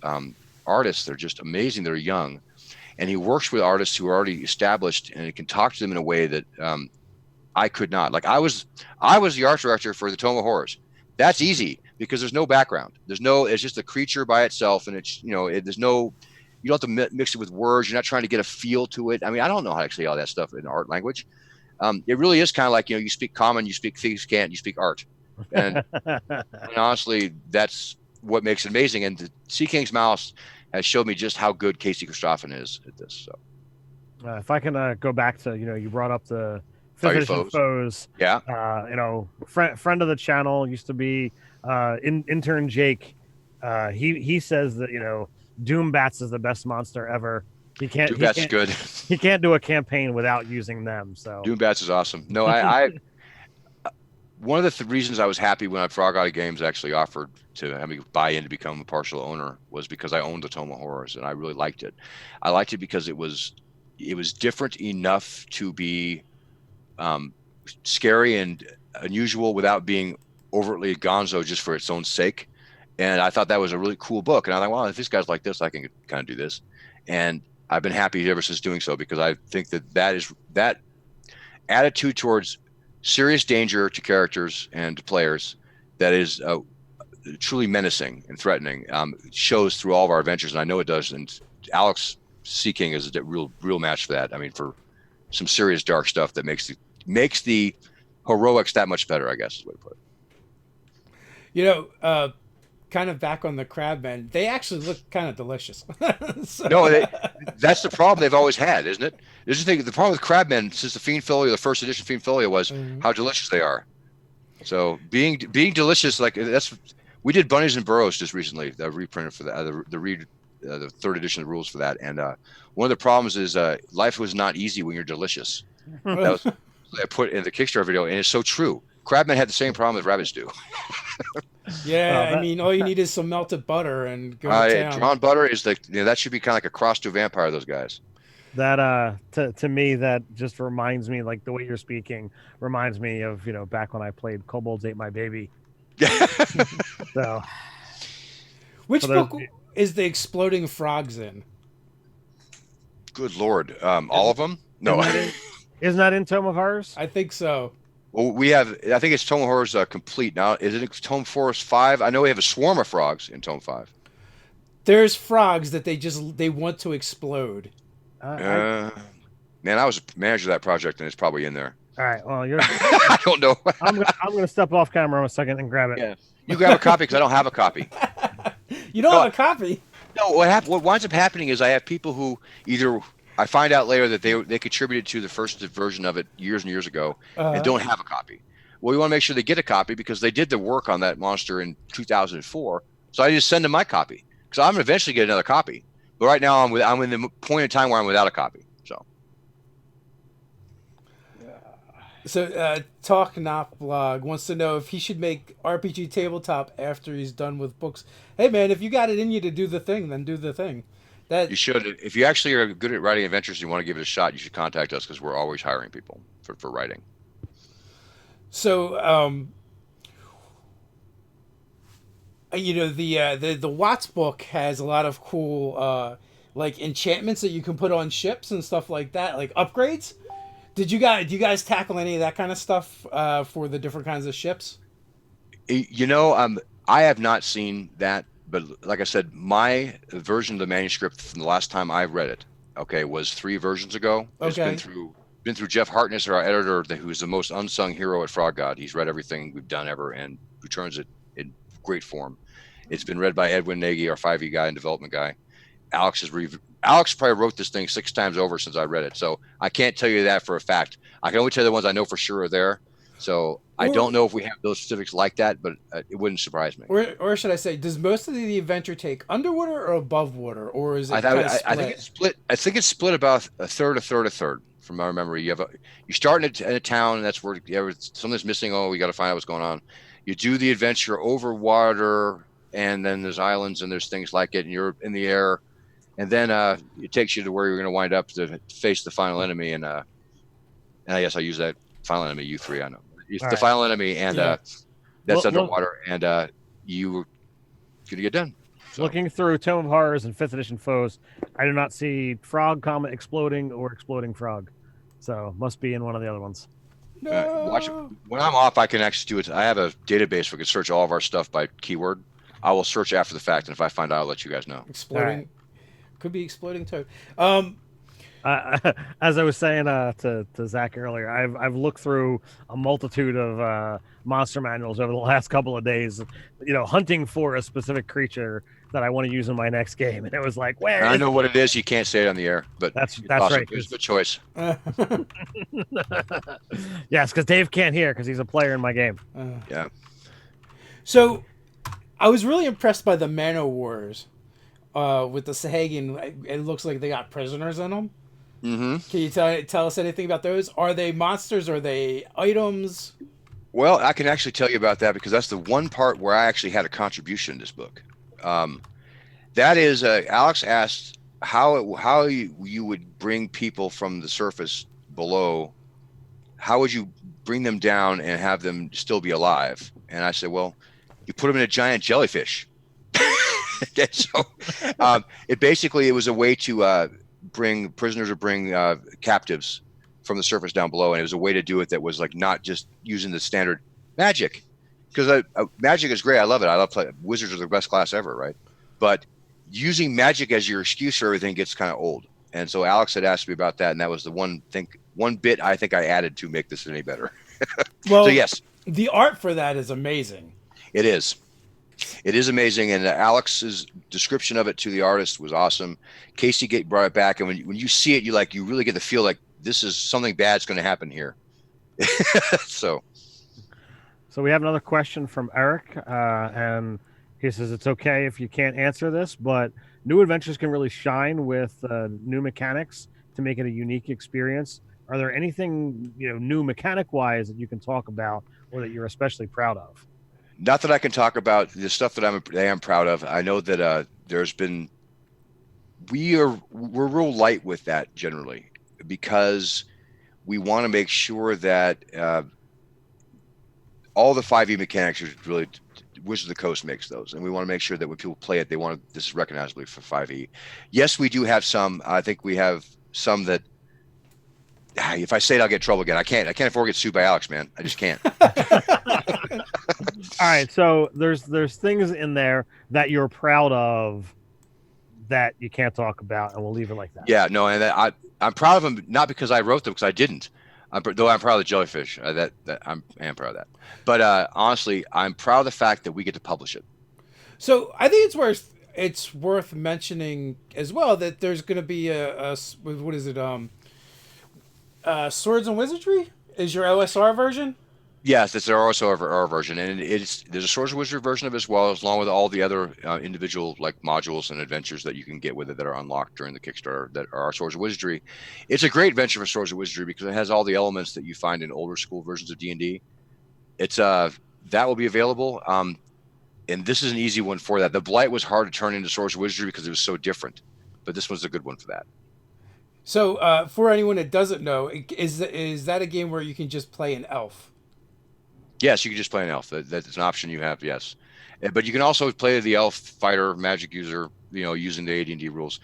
artists. They're just amazing. They're young, and he works with artists who are already established, and he can talk to them in a way that I could not. Like I was the art director for the Tome of Horrors. That's easy because there's no background. It's just a creature by itself, and it's there's no. You don't have to mix it with words. You're not trying to get a feel to it. I mean, I don't know how to say all that stuff in art language. It really is kind of like you speak common, you speak thieves can't, you speak art, and honestly, that's what makes it amazing. And the Sea King's Malice has showed me just how good Casey Kristofferson is at this. So, if I can go back to you brought up the Fire fifth edition foes. Yeah. Friend of the channel used to be intern Jake. He says that Doombats is the best monster ever. Doombats is good. He can't do a campaign without using them. So Doombats is awesome. No, I one of the reasons I was happy when Frog God Games actually offered to have me buy in to become a partial owner was because I owned the Tome of Horrors, and I really liked it. I liked it because it was different enough to be scary and unusual without being overtly gonzo just for its own sake. And I thought that was a really cool book. And I thought, well, if this guy's like this, I can kind of do this. And I've been happy ever since doing so, because I think that attitude towards serious danger to characters and to players that is truly menacing and threatening shows through all of our adventures. And I know it does. And Alex Sea King is a real match for that. I mean, for some serious dark stuff that makes the heroics that much better, I guess is the way to put it. Kind of back on the crabmen, they actually look kind of delicious. So. No, that's the problem they've always had, isn't it? The problem with crabmen since the Fiend Folio, the first edition Fiend Folio, was how delicious they are. So being delicious, like we did Bunnies and Burrows just recently, the reprint for that, the third edition of the rules for that, and one of the problems is life was not easy when you're delicious. That was I put in the Kickstarter video, and it's so true. Crabmen had the same problem that rabbits do. Yeah, I mean, all you need is some melted butter and go to town. Drawn butter is that should be kind of like a cross to a vampire. Those guys. That to me, that just reminds me, like the way you're speaking reminds me of back when I played Kobolds Ate My Baby. So, which book is the exploding frogs in? Good Lord, all of them? No, isn't that in Tome of Horrors? I think so. Well, I think it's Tome of Horrors complete now. Is it Tome Forest 5? I know we have a swarm of frogs in Tome 5. There's frogs that they want to explode. Man, I was manager of that project, and it's probably in there. All right. Well, I don't know. I'm gonna step off camera a second and grab it. Yeah. You grab a copy because I don't have a copy. You don't have a copy? No. What winds up happening is I have people who either I find out later that they contributed to the first version of it years and years ago and don't have a copy. Well, we want to make sure they get a copy because they did the work on that monster in 2004. So I just send them my copy because I'm gonna eventually get another copy. But right now I'm in the point in time where I'm without a copy. So Talk Knock Blog wants to know if he should make RPG Tabletop after he's done with books. Hey man, if you got it in you to do the thing, then do the thing. You should. If you actually are good at writing adventures and you want to give it a shot, you should contact us because we're always hiring people for writing. So, the Watts book has a lot of cool like enchantments that you can put on ships and stuff like that, like upgrades. Do you guys tackle any of that kind of stuff for the different kinds of ships? I have not seen that, but like I said, my version of the manuscript from the last time I read it, was 3 versions ago. Okay. It's been through Jeff Hartness, our editor, who's the most unsung hero at Frog God. He's read everything we've done ever and returns it in great form. It's been read by Edwin Nagy, our 5e guy and development guy. Alex has Alex probably wrote this thing 6 times over since I read it, so I can't tell you that for a fact. I can only tell you the ones I know for sure are there. So I don't know if we have those specifics like that, but it wouldn't surprise me. Or should I say, does most of the adventure take underwater or above water, or is it kind of split? I think it's split. I think it's split about a third, from my memory. You start in a town, and that's where something's missing. Oh, we got to find out what's going on. You do the adventure over water, and then there's islands and there's things like it, and you're in the air, and then it takes you to where you're going to wind up to face the final enemy. And I guess I use that final enemy U3. I know the final enemy, and that's underwater, and you're gonna get done. So. Looking through Tome of Horrors and 5th edition foes, I do not see frog, exploding or exploding frog. So must be in one of the other ones. No. Watch it. When I'm off, I can actually do it. I have a database where we can search all of our stuff by keyword. I will search after the fact, and if I find out, I'll let you guys know. Exploding. Could be exploding toad. As I was saying to Zach earlier, I've looked through a multitude of monster manuals over the last couple of days, hunting for a specific creature that I want to use in my next game, and it was like, where? I know what it is. You can't say it on the air, but that's awesome. right. It's a good choice. Yes, because Dave can't hear because he's a player in my game. Yeah. So, I was really impressed by the Man Wars with the Sahagan. It looks like they got prisoners in them. Mm-hmm. Can you tell us anything about those? Are they monsters? Are they items? Well, I can actually tell you about that because that's the one part where I actually had a contribution in this book. That is, Alex asked how you would bring people from the surface below. How would you bring them down and have them still be alive? And I said, well, you put them in a giant jellyfish. So it was a way to bring prisoners or bring captives from the surface down below, and it was a way to do it that was like not just using the standard magic, because magic is great. I love it. I love playing. Wizards are the best class ever, right? But using magic as your excuse for everything gets kind of old. And so Alex had asked me about that, and that was the one bit I think I added to make this any better. Well, so yes, the art for that is amazing. It is. It is amazing, and Alex's description of it to the artist was awesome. Casey brought it back, and when you see it, you really get the feel like this is something bad's going to happen here. So we have another question from Eric, and he says it's okay if you can't answer this, but new adventures can really shine with new mechanics to make it a unique experience. Are there anything new mechanic-wise that you can talk about or that you're especially proud of? Not that I can talk about the stuff that I am proud of. I know that we're real light with that generally because we want to make sure that all the 5e mechanics are really Wizards of the Coast makes those, and we want to make sure that when people play it, they want this is recognizably for 5e. Yes, we do have some. I think we have some that. If I say it, I'll get in trouble again. I can't afford to get sued by Alex, man. I just can't. All right, so there's things in there that you're proud of that you can't talk about, and we'll leave it like that. Yeah, no, and I'm proud of them not because I wrote them, because I didn't. Though I'm proud of the jellyfish. I am proud of that. But honestly, I'm proud of the fact that we get to publish it. So I think it's worth mentioning as well that there's going to be a what is it? Swords and Wizardry is your OSR version. Yes, it's also our version, and there's a Swords and Wizardry version of it as well, along with all the other individual like modules and adventures that you can get with it that are unlocked during the Kickstarter that are our Swords and Wizardry. It's a great adventure for Swords and Wizardry because it has all the elements that you find in older school versions of D&D. It's that will be available, and this is an easy one for that. The Blight was hard to turn into Swords and Wizardry because it was so different, but this one's a good one for that. So for anyone that doesn't know, is that a game where you can just play an elf? Yes, you can just play an elf. That's an option you have. Yes, but you can also play the elf fighter magic user. Using the AD&D rules.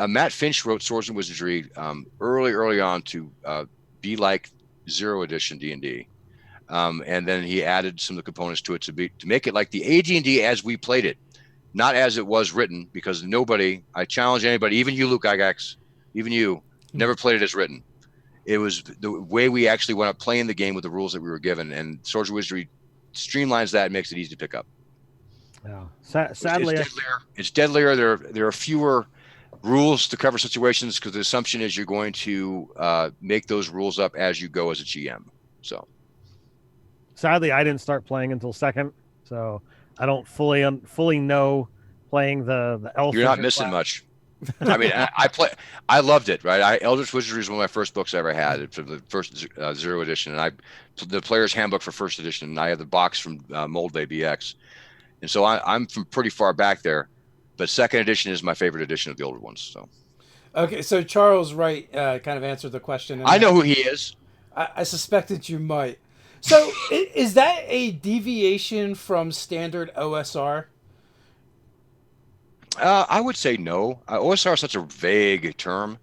Matt Finch wrote Swords and Wizardry early on to be like 0 edition D&D, and then he added some of the components to it to make it like the AD&D as we played it, not as it was written. Because I challenge anybody, even you, Luke Gygax, even you, never played it as written. It was the way we actually went up playing the game with the rules that we were given, and Swords and Wizardry streamlines that and makes it easy to pick up. Yeah. Sadly, it's deadlier. There are fewer rules to cover situations, because the assumption is you're going to make those rules up as you go as a GM. So Sadly, I didn't start playing until second, so I don't fully know playing the elf. you're not missing much. I mean, I loved it, right? Eldritch Wizardry is one of my first books I ever had for the first Zero edition, and the Player's Handbook for first edition, and I have the box from Mold Bay BX, and so I'm from pretty far back there, but second edition is my favorite edition of the older ones. So, Okay, so Charles Wright kind of answered the question. I know who he is. I suspected you might. So is that a deviation from standard OSR? I would say no. OSR is such a vague term.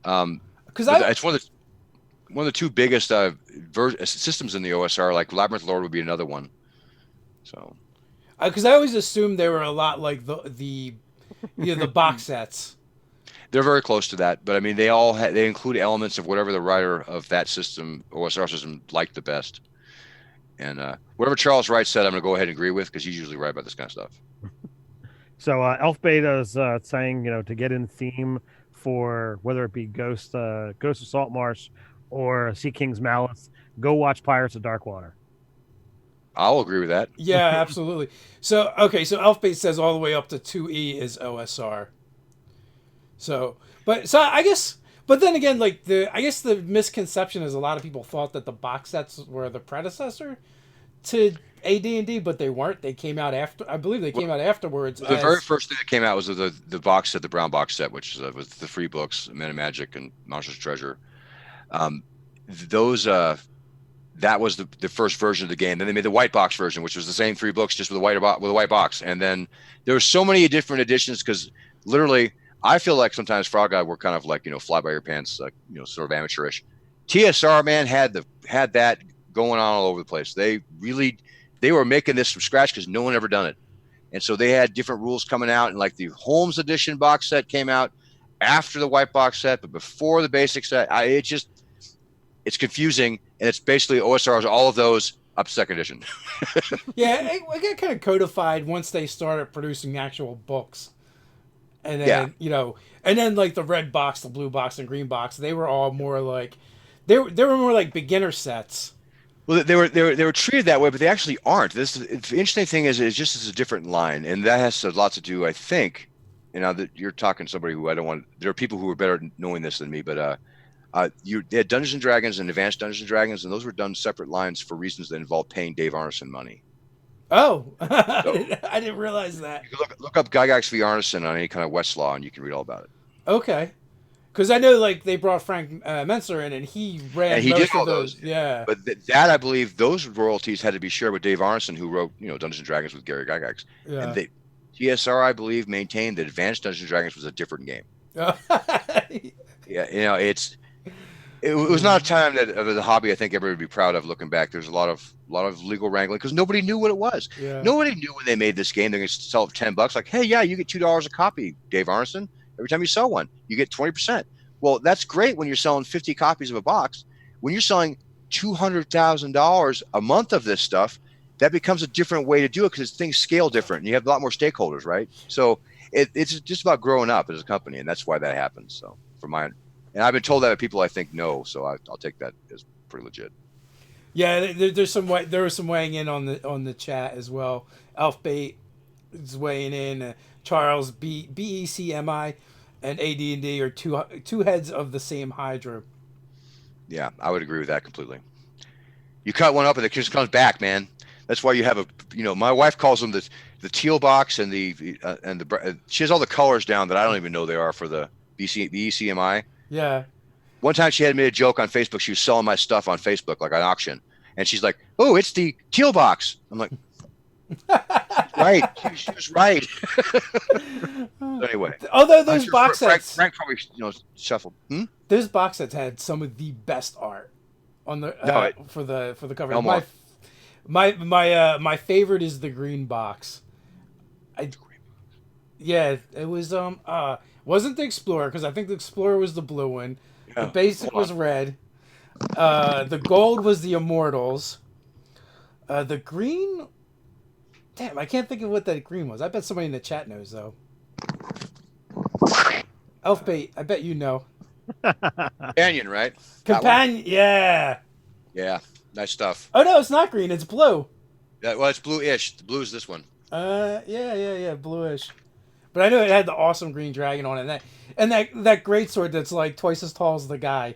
Because it's one of the two biggest systems in the OSR. Like Labyrinth Lord would be another one. So, because I always assumed they were a lot like the box sets. They're very close to that, but I mean, they include elements of whatever the writer of that system, OSR system, liked the best. And whatever Charles Wright said, I'm going to go ahead and agree with, because he's usually right about this kind of stuff. So Elf Beta is saying, to get in theme for whether it be Ghosts of Saltmarsh or Sea King's Malice, go watch Pirates of Darkwater. I'll agree with that. Yeah, absolutely. So Elf Beta says all the way up to 2E is OSR. So I guess, but then again, like I guess the misconception is a lot of people thought that the box sets were the predecessor to AD&D, but they weren't. They came out after. I believe they came out afterwards. The very first thing that came out was the box set, the brown box set, which was the free books, Men of Magic and Monsters Treasure. That was the first version of the game. Then they made the white box version, which was the same three books, just with a white box. And then there were so many different editions, because literally, I feel like sometimes Frog Eye were kind of like, fly by your pants, like, sort of amateurish. TSR, man, had that going on all over the place. They were making this from scratch because no one ever done it. And so they had different rules coming out, and like the Holmes edition box set came out after the white box set, but before the basic set. It's confusing, and it's basically OSRs, all of those up to second edition. Yeah, it got kind of codified once they started producing actual books. And then, and then like the red box, the blue box, and green box, they were all more like, they were more like beginner sets. Well, they were treated that way, but they actually aren't. The interesting thing is just it's a different line, and that has a lot to do, I think. Now that you're talking to somebody who there are people who are better at knowing this than me, but they had Dungeons and Dragons and Advanced Dungeons and Dragons, and those were done separate lines for reasons that involved paying Dave Arneson money. Oh, I didn't realize that. You can look up Gygax v. Arneson on any kind of Westlaw, and you can read all about it. Okay. Because I know, like, they brought Frank Menser in, and he ran and he most did all of those. Yeah. But that, I believe, those royalties had to be shared with Dave Arneson, who wrote, Dungeons and Dragons with Gary Gygax. Yeah. And TSR, I believe, maintained that Advanced Dungeons and Dragons was a different game. Yeah, it was not a time that of the hobby I think everybody would be proud of looking back. There's a lot of legal wrangling because nobody knew what it was. Yeah. Nobody knew when they made this game they're going to sell it for $10. Like, hey, yeah, you get $2 a copy, Dave Arneson. Every time you sell one, you get 20%. Well, that's great when you're selling 50 copies of a box. When you're selling $200,000 a month of this stuff, that becomes a different way to do it because things scale different. And you have a lot more stakeholders, right? So it's just about growing up as a company, and that's why that happens. So and I've been told that by people I think know, so I'll take that as pretty legit. Yeah, there was some weighing in on the chat as well. Elf Bait is weighing in. Charles BECMI and AD&D are two heads of the same Hydra. Yeah, I would agree with that completely. You cut one up and it just comes back, man. That's why you have my wife calls them the teal box and she has all the colors down that I don't even know they are for the BECMI. Yeah. One time she had made a joke on Facebook. She was selling my stuff on Facebook, like an auction. And she's like, oh, it's the teal box. I'm like, right. She was right. So anyway. Although those box sets. Frank probably, shuffled. Those box sets had some of the best art on the for the cover. No my favorite is the green box. Yeah, it was wasn't the Explorer, because I think the Explorer was the blue one. Yeah, the basic was red. The gold was the Immortals. The green, damn, I can't think of what that green was. I bet somebody in the chat knows though. Elfbait, I bet you know. Canyon, right? That one? Companion, yeah. Yeah, nice stuff. Oh no, it's not green. It's blue. Yeah, well, it's blue-ish. The blue is this one. Yeah, bluish. But I know it had the awesome green dragon on it, and that great sword that's like twice as tall as the guy.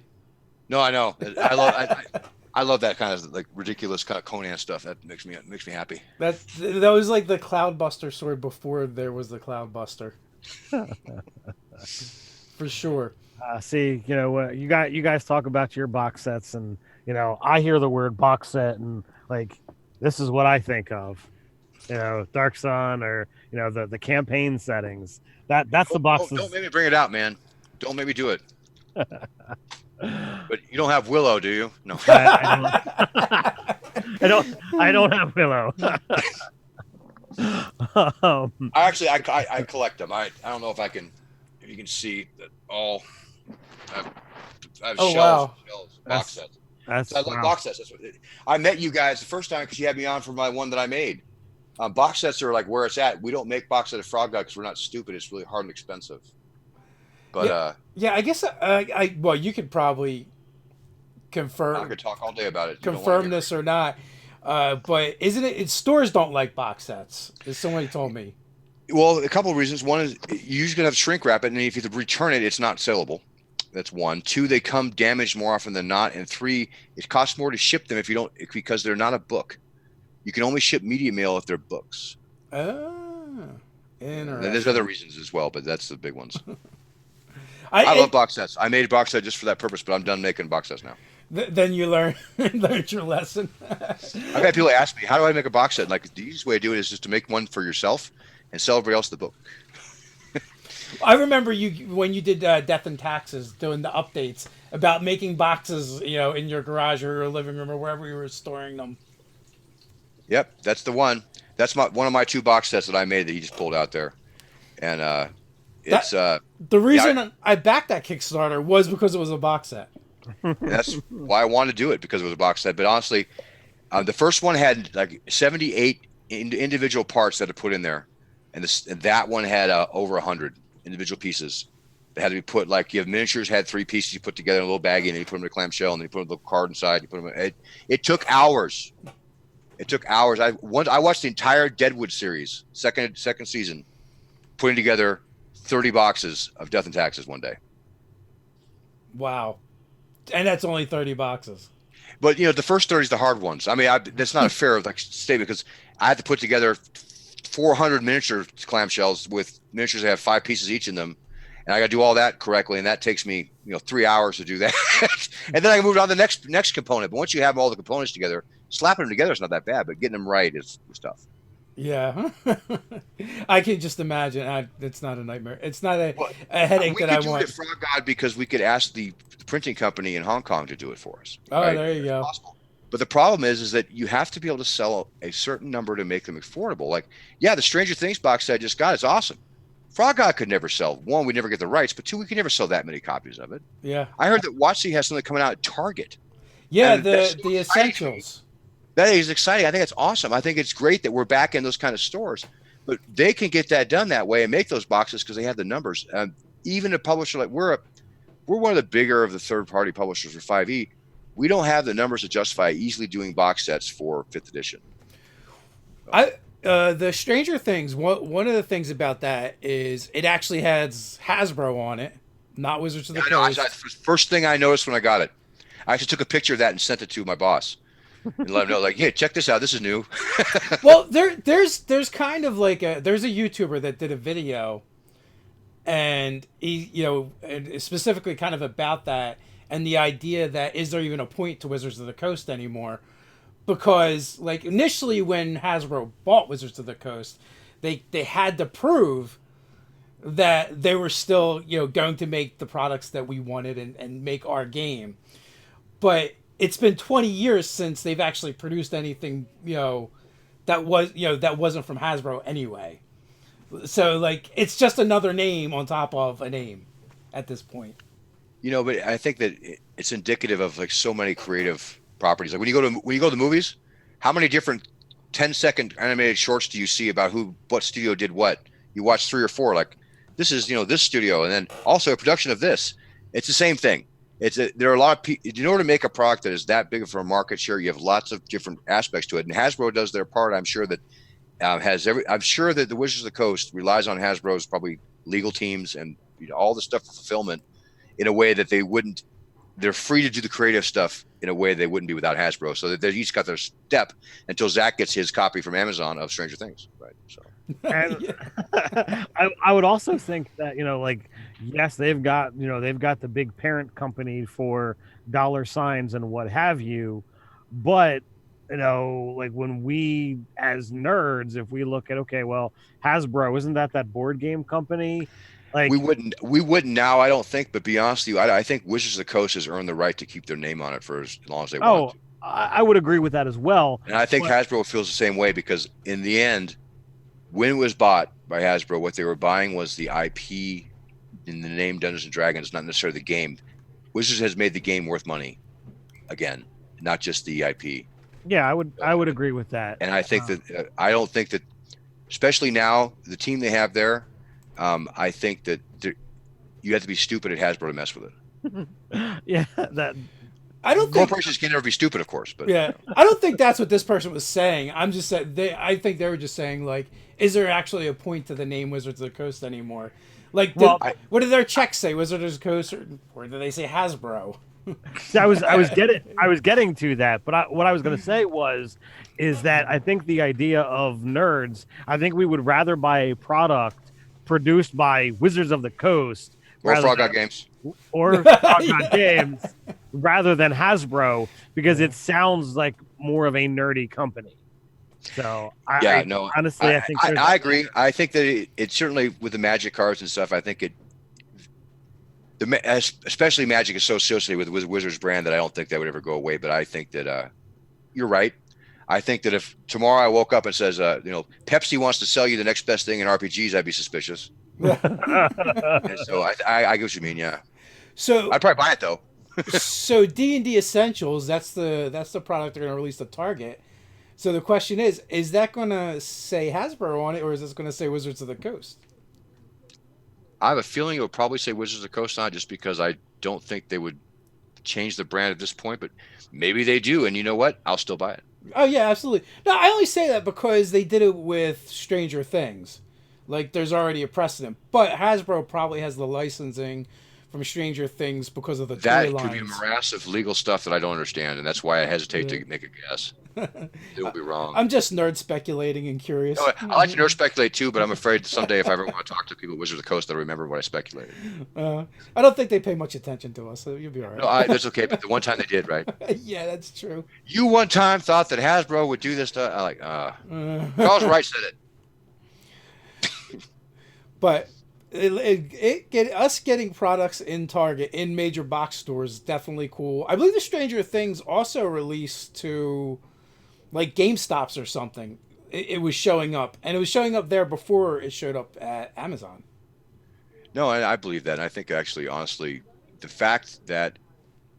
No, I know. I love that kind of like ridiculous kind of Conan stuff. That makes me happy. That was like the Cloudbuster sword before there was the Cloudbuster. For sure. See, you guys talk about your box sets, and I hear the word box set, and like this is what I think of. Dark Sun, or the campaign settings. That's the boxes. Don't make me bring it out, man. Don't make me do it. But you don't have Willow, do you? No. I don't have Willow. I collect them. I don't know if you can see that all. I have Oh, shelves, wow. box sets. That's I love box sets. I met you guys the first time because you had me on for my one that I made. Box sets are like where it's at. We don't make box set of Frog God because we're not stupid. It's really hard and expensive. But yeah, I guess well, you could probably confirm. I could talk all day about it. Confirm this or not. But isn't it? Stores don't like box sets. As somebody told me. Well, a couple of reasons. One is you usually have to shrink wrap it, and if you have to return it, it's not sellable. That's one. Two, they come damaged more often than not, and three, it costs more to ship them because they're not a book. You can only ship media mail if they're books. Oh, interesting. And there's other reasons as well, but that's the big ones. I love box sets. I made a box set just for that purpose, but I'm done making box sets now. Then you learned your lesson. I've had people ask me, how do I make a box set? Like, the easiest way to do it is just to make one for yourself and sell everybody else the book. I remember you when you did Death and Taxes, doing the updates about making boxes, in your garage or your living room or wherever you were storing them. Yep, that's the one. That's one of my 2 box sets that I made that he just pulled out there, and the reason I backed that Kickstarter was because it was a box set. That's why I wanted to do it, because it was a box set. But honestly, the first one had like 78 individual parts that I put in there, and that one had over 100 individual pieces that had to be put. Like, you have miniatures, had 3 pieces you put together in a little baggie, and then you put them in a clamshell, and then you put a little card inside. You put them. It took hours. It took hours. I watched the entire Deadwood series, second season, putting together 30 boxes of Death and Taxes one day. Wow. And that's only 30 boxes. But the first 30 is the hard ones. I mean, that's not a fair statement, because I had to put together 400 miniature clamshells with miniatures that have 5 pieces each in them, and I got to do all that correctly, and that takes me 3 hours to do that. And then I can move on to the next component. But once you have all the components together, slapping them together is not that bad, but getting them right is tough. Yeah. I can just imagine. It's not a nightmare. It's not a headache that I want. We could do it for God, because we could ask the printing company in Hong Kong to do it for us. Oh, right? There you go. Possible. But the problem is that you have to be able to sell a certain number to make them affordable. Like, yeah, the Stranger Things box set I just got is awesome. Frog God could never sell. 1, we never get the rights, but 2, we could never sell that many copies of it. Yeah. I heard that WotC has something coming out at Target. Yeah, the Essentials. That is exciting. I think it's awesome. I think it's great that we're back in those kind of stores, but they can get that done that way and make those boxes because they have the numbers. Even a publisher like we're one of the bigger of the third-party publishers for 5e. We don't have the numbers to justify easily doing box sets for 5th edition. The Stranger Things, one of the things about that is it actually has Hasbro on it, not Wizards of the Coast. First thing I noticed when I got it, I actually took a picture of that and sent it to my boss and let him know, like, hey, check this out. This is new. Well, there's kind of like there's a YouTuber that did a video, and he, and specifically kind of about that, and the idea that is there even a point to Wizards of the Coast anymore? Because, like, initially when Hasbro bought Wizards of the Coast, they had to prove that they were still, going to make the products that we wanted and make our game. But it's been 20 years since they've actually produced anything, that wasn't from Hasbro anyway. So, like, it's just another name on top of a name at this point. But I think that it's indicative of, like, so many creative properties. Like, when you go to the movies, how many different 10-second animated shorts do you see about what studio did what? You watch 3 or 4. Like, this is this studio, and then also a production of this. It's the same thing. There are a lot of people. In order to make a product that is that big for a market share, you have lots of different aspects to it, and Hasbro does their part. I'm sure that I'm sure that the Wizards of the Coast relies on Hasbro's probably legal teams and all the stuff for fulfillment in a way that they wouldn't. They're free to do the creative stuff in a way they wouldn't be without Hasbro. So that they each got their step until Zach gets his copy from Amazon of Stranger Things, right? So, and I would also think that yes, they've got the big parent company for dollar signs and what have you, but like when we as nerds, if we look at Hasbro, isn't that board game company? Like we wouldn't now, I don't think, but be honest with you, I think Wizards of the Coast has earned the right to keep their name on it for as long as they want to. I would agree with that as well. And I think Hasbro feels the same way, because in the end, when it was bought by Hasbro, what they were buying was the IP in the name Dungeons and Dragons, not necessarily the game. Wizards has made the game worth money again, not just the IP. Yeah, I would agree with that. And I think that I don't think that, especially now, the team they have there, I think that you have to be stupid at Hasbro to mess with it. Yeah, that. I don't think corporations can never be stupid, of course, but yeah, I don't think that's what this person was saying. I'm just saying I think they were just saying, like, is there actually a point to the name Wizards of the Coast anymore? Like, what did their checks say? Wizards of the Coast, or did they say Hasbro? I was getting to that, but what I was going to say is that I think the idea of nerds, I think we would rather buy a product produced by Wizards of the Coast or Frog Out Games Games rather than Hasbro, because it sounds like more of a nerdy company. So honestly, I think I agree. I think that it certainly, with the Magic cards and stuff, I think especially Magic is so associated with Wizards brand that I don't think that would ever go away. But I think that you're right. I think that if tomorrow I woke up and says, Pepsi wants to sell you the next best thing in RPGs, I'd be suspicious. And so I get what you mean. Yeah. So I'd probably buy it though. So D&D Essentials, that's the product they're going to release to Target. So the question is that going to say Hasbro on it, or is this going to say Wizards of the Coast? I have a feeling it would probably say Wizards of the Coast on it, just because I don't think they would change the brand at this point, but maybe they do. And you know what? I'll still buy it. Oh yeah, absolutely. No, I only say that because they did it with Stranger Things. Like, there's already a precedent. But Hasbro probably has the licensing from Stranger Things because of the that toy lines. Could be a morass of legal stuff that I don't understand, and that's why I hesitate to make a guess. It will be wrong. I'm just nerd speculating and curious. I like to nerd speculate too, but I'm afraid someday if I ever want to talk to people at Wizards of the Coast, they'll remember what I speculated. I don't think they pay much attention to us, so you'll be all right. No, that's okay, but the one time they did, right? Yeah, that's true. You one time thought that Hasbro would do this stuff. I like, Charles Wright said it. But us getting products in Target, in major box stores, is definitely cool. I believe the Stranger Things also released to, like, GameStops or something. It was showing up, and it was showing up there before it showed up at Amazon. No, I believe that. And I think, actually, honestly, the fact that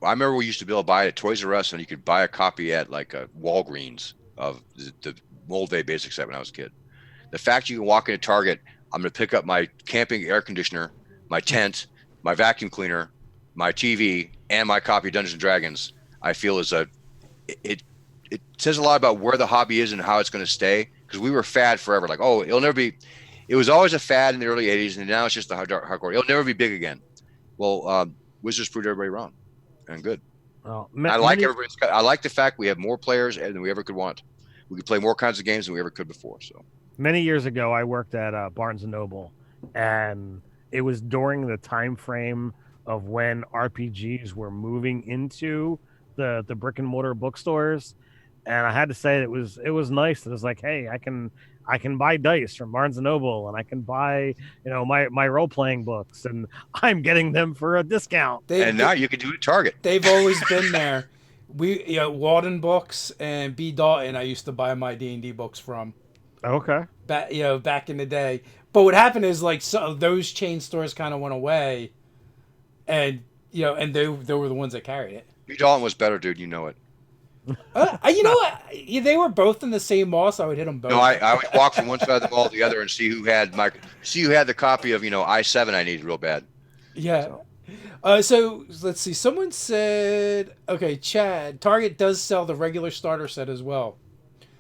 I remember we used to be able to buy it at Toys R Us, and you could buy a copy at like a Walgreens of the Mold-A basic set when I was a kid. The fact you can walk into Target, I'm going to pick up my camping air conditioner, my tent, my vacuum cleaner, my TV, and my copy of Dungeons and Dragons, I feel it says a lot about where the hobby is and how it's going to stay. Because we were fad forever. Like, it'll never be. It was always a fad in the early 80s, and now it's just the hardcore. It'll never be big again. Well, Wizards proved everybody wrong, and good. Well, I like the fact we have more players than we ever could want. We could play more kinds of games than we ever could before. So. Many years ago, I worked at Barnes & Noble, and it was during the time frame of when RPGs were moving into the brick and mortar bookstores, and I had to say it was nice. It was like, hey, I can buy dice from Barnes & Noble, and I can buy my role playing books, and I'm getting them for a discount. Now you can do it at Target. They've always been there. Walden Books and B. Dalton, I used to buy my D&D books from. Okay. Back in the day. But what happened is, like, those chain stores kind of went away, and and they were the ones that carried it. B. Dalton was better, dude. You know it. You know what? They were both in the same mall, so I would hit them both. No, I would walk from one side of the mall to the other and see who had the copy of I-7 I needed real bad. Yeah. So let's see. Someone said, okay, Chad, Target does sell the regular starter set as well.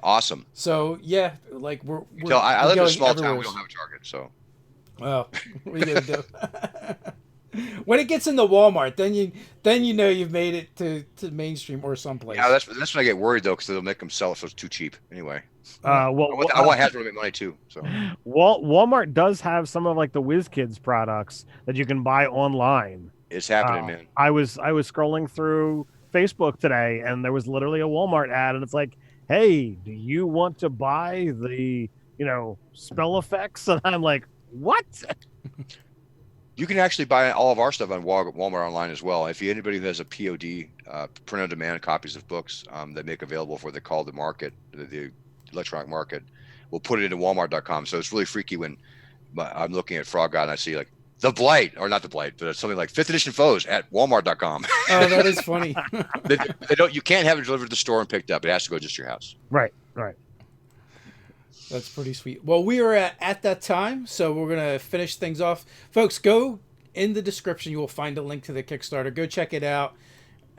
Awesome. So yeah, like we're I live in a small everywhere. town. We don't have a Target, so. Well, what are you gonna do? When it gets into Walmart, then you know you've made it to mainstream or someplace. Yeah, that's when I get worried though, because they'll make them sell it so it's too cheap. Anyway. Well, I want Hasbro to make money too. So. Walmart does have some of like the WizKids products that you can buy online. It's happening, man. I was scrolling through Facebook today, and there was literally a Walmart ad, and it's like, "Hey, do you want to buy the spell effects?" And I'm like, "What?" You can actually buy all of our stuff on Walmart online as well. If anybody who has a POD, print on demand copies of books they make available for what they call the market, the electronic market, we'll put it into Walmart.com. So it's really freaky when I'm looking at Frog God and I see like the Blight, or not the Blight, but it's something like 5th edition foes at Walmart.com. Oh, that is funny. You can't have it delivered to the store and picked up. It has to go just to your house. Right. That's pretty sweet. Well, we are at that time, so we're going to finish things off. Folks, go in the description. You will find a link to the Kickstarter. Go check it out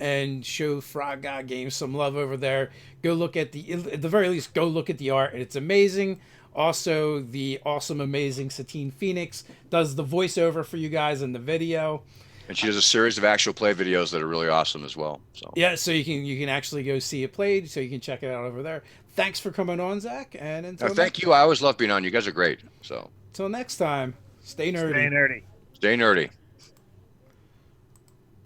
and show Frog God Games some love over there. Go look at at the very least, go look at the art. It's amazing. Also, the awesome, amazing Satine Phoenix does the voiceover for you guys in the video. And she does a series of actual play videos that are really awesome as well. So yeah, so you can actually go see it played, so you can check it out over there. Thanks for coming on, Zach, and until thank you. I always love being on. You guys are great. So until next time, stay nerdy. Stay nerdy. Stay nerdy.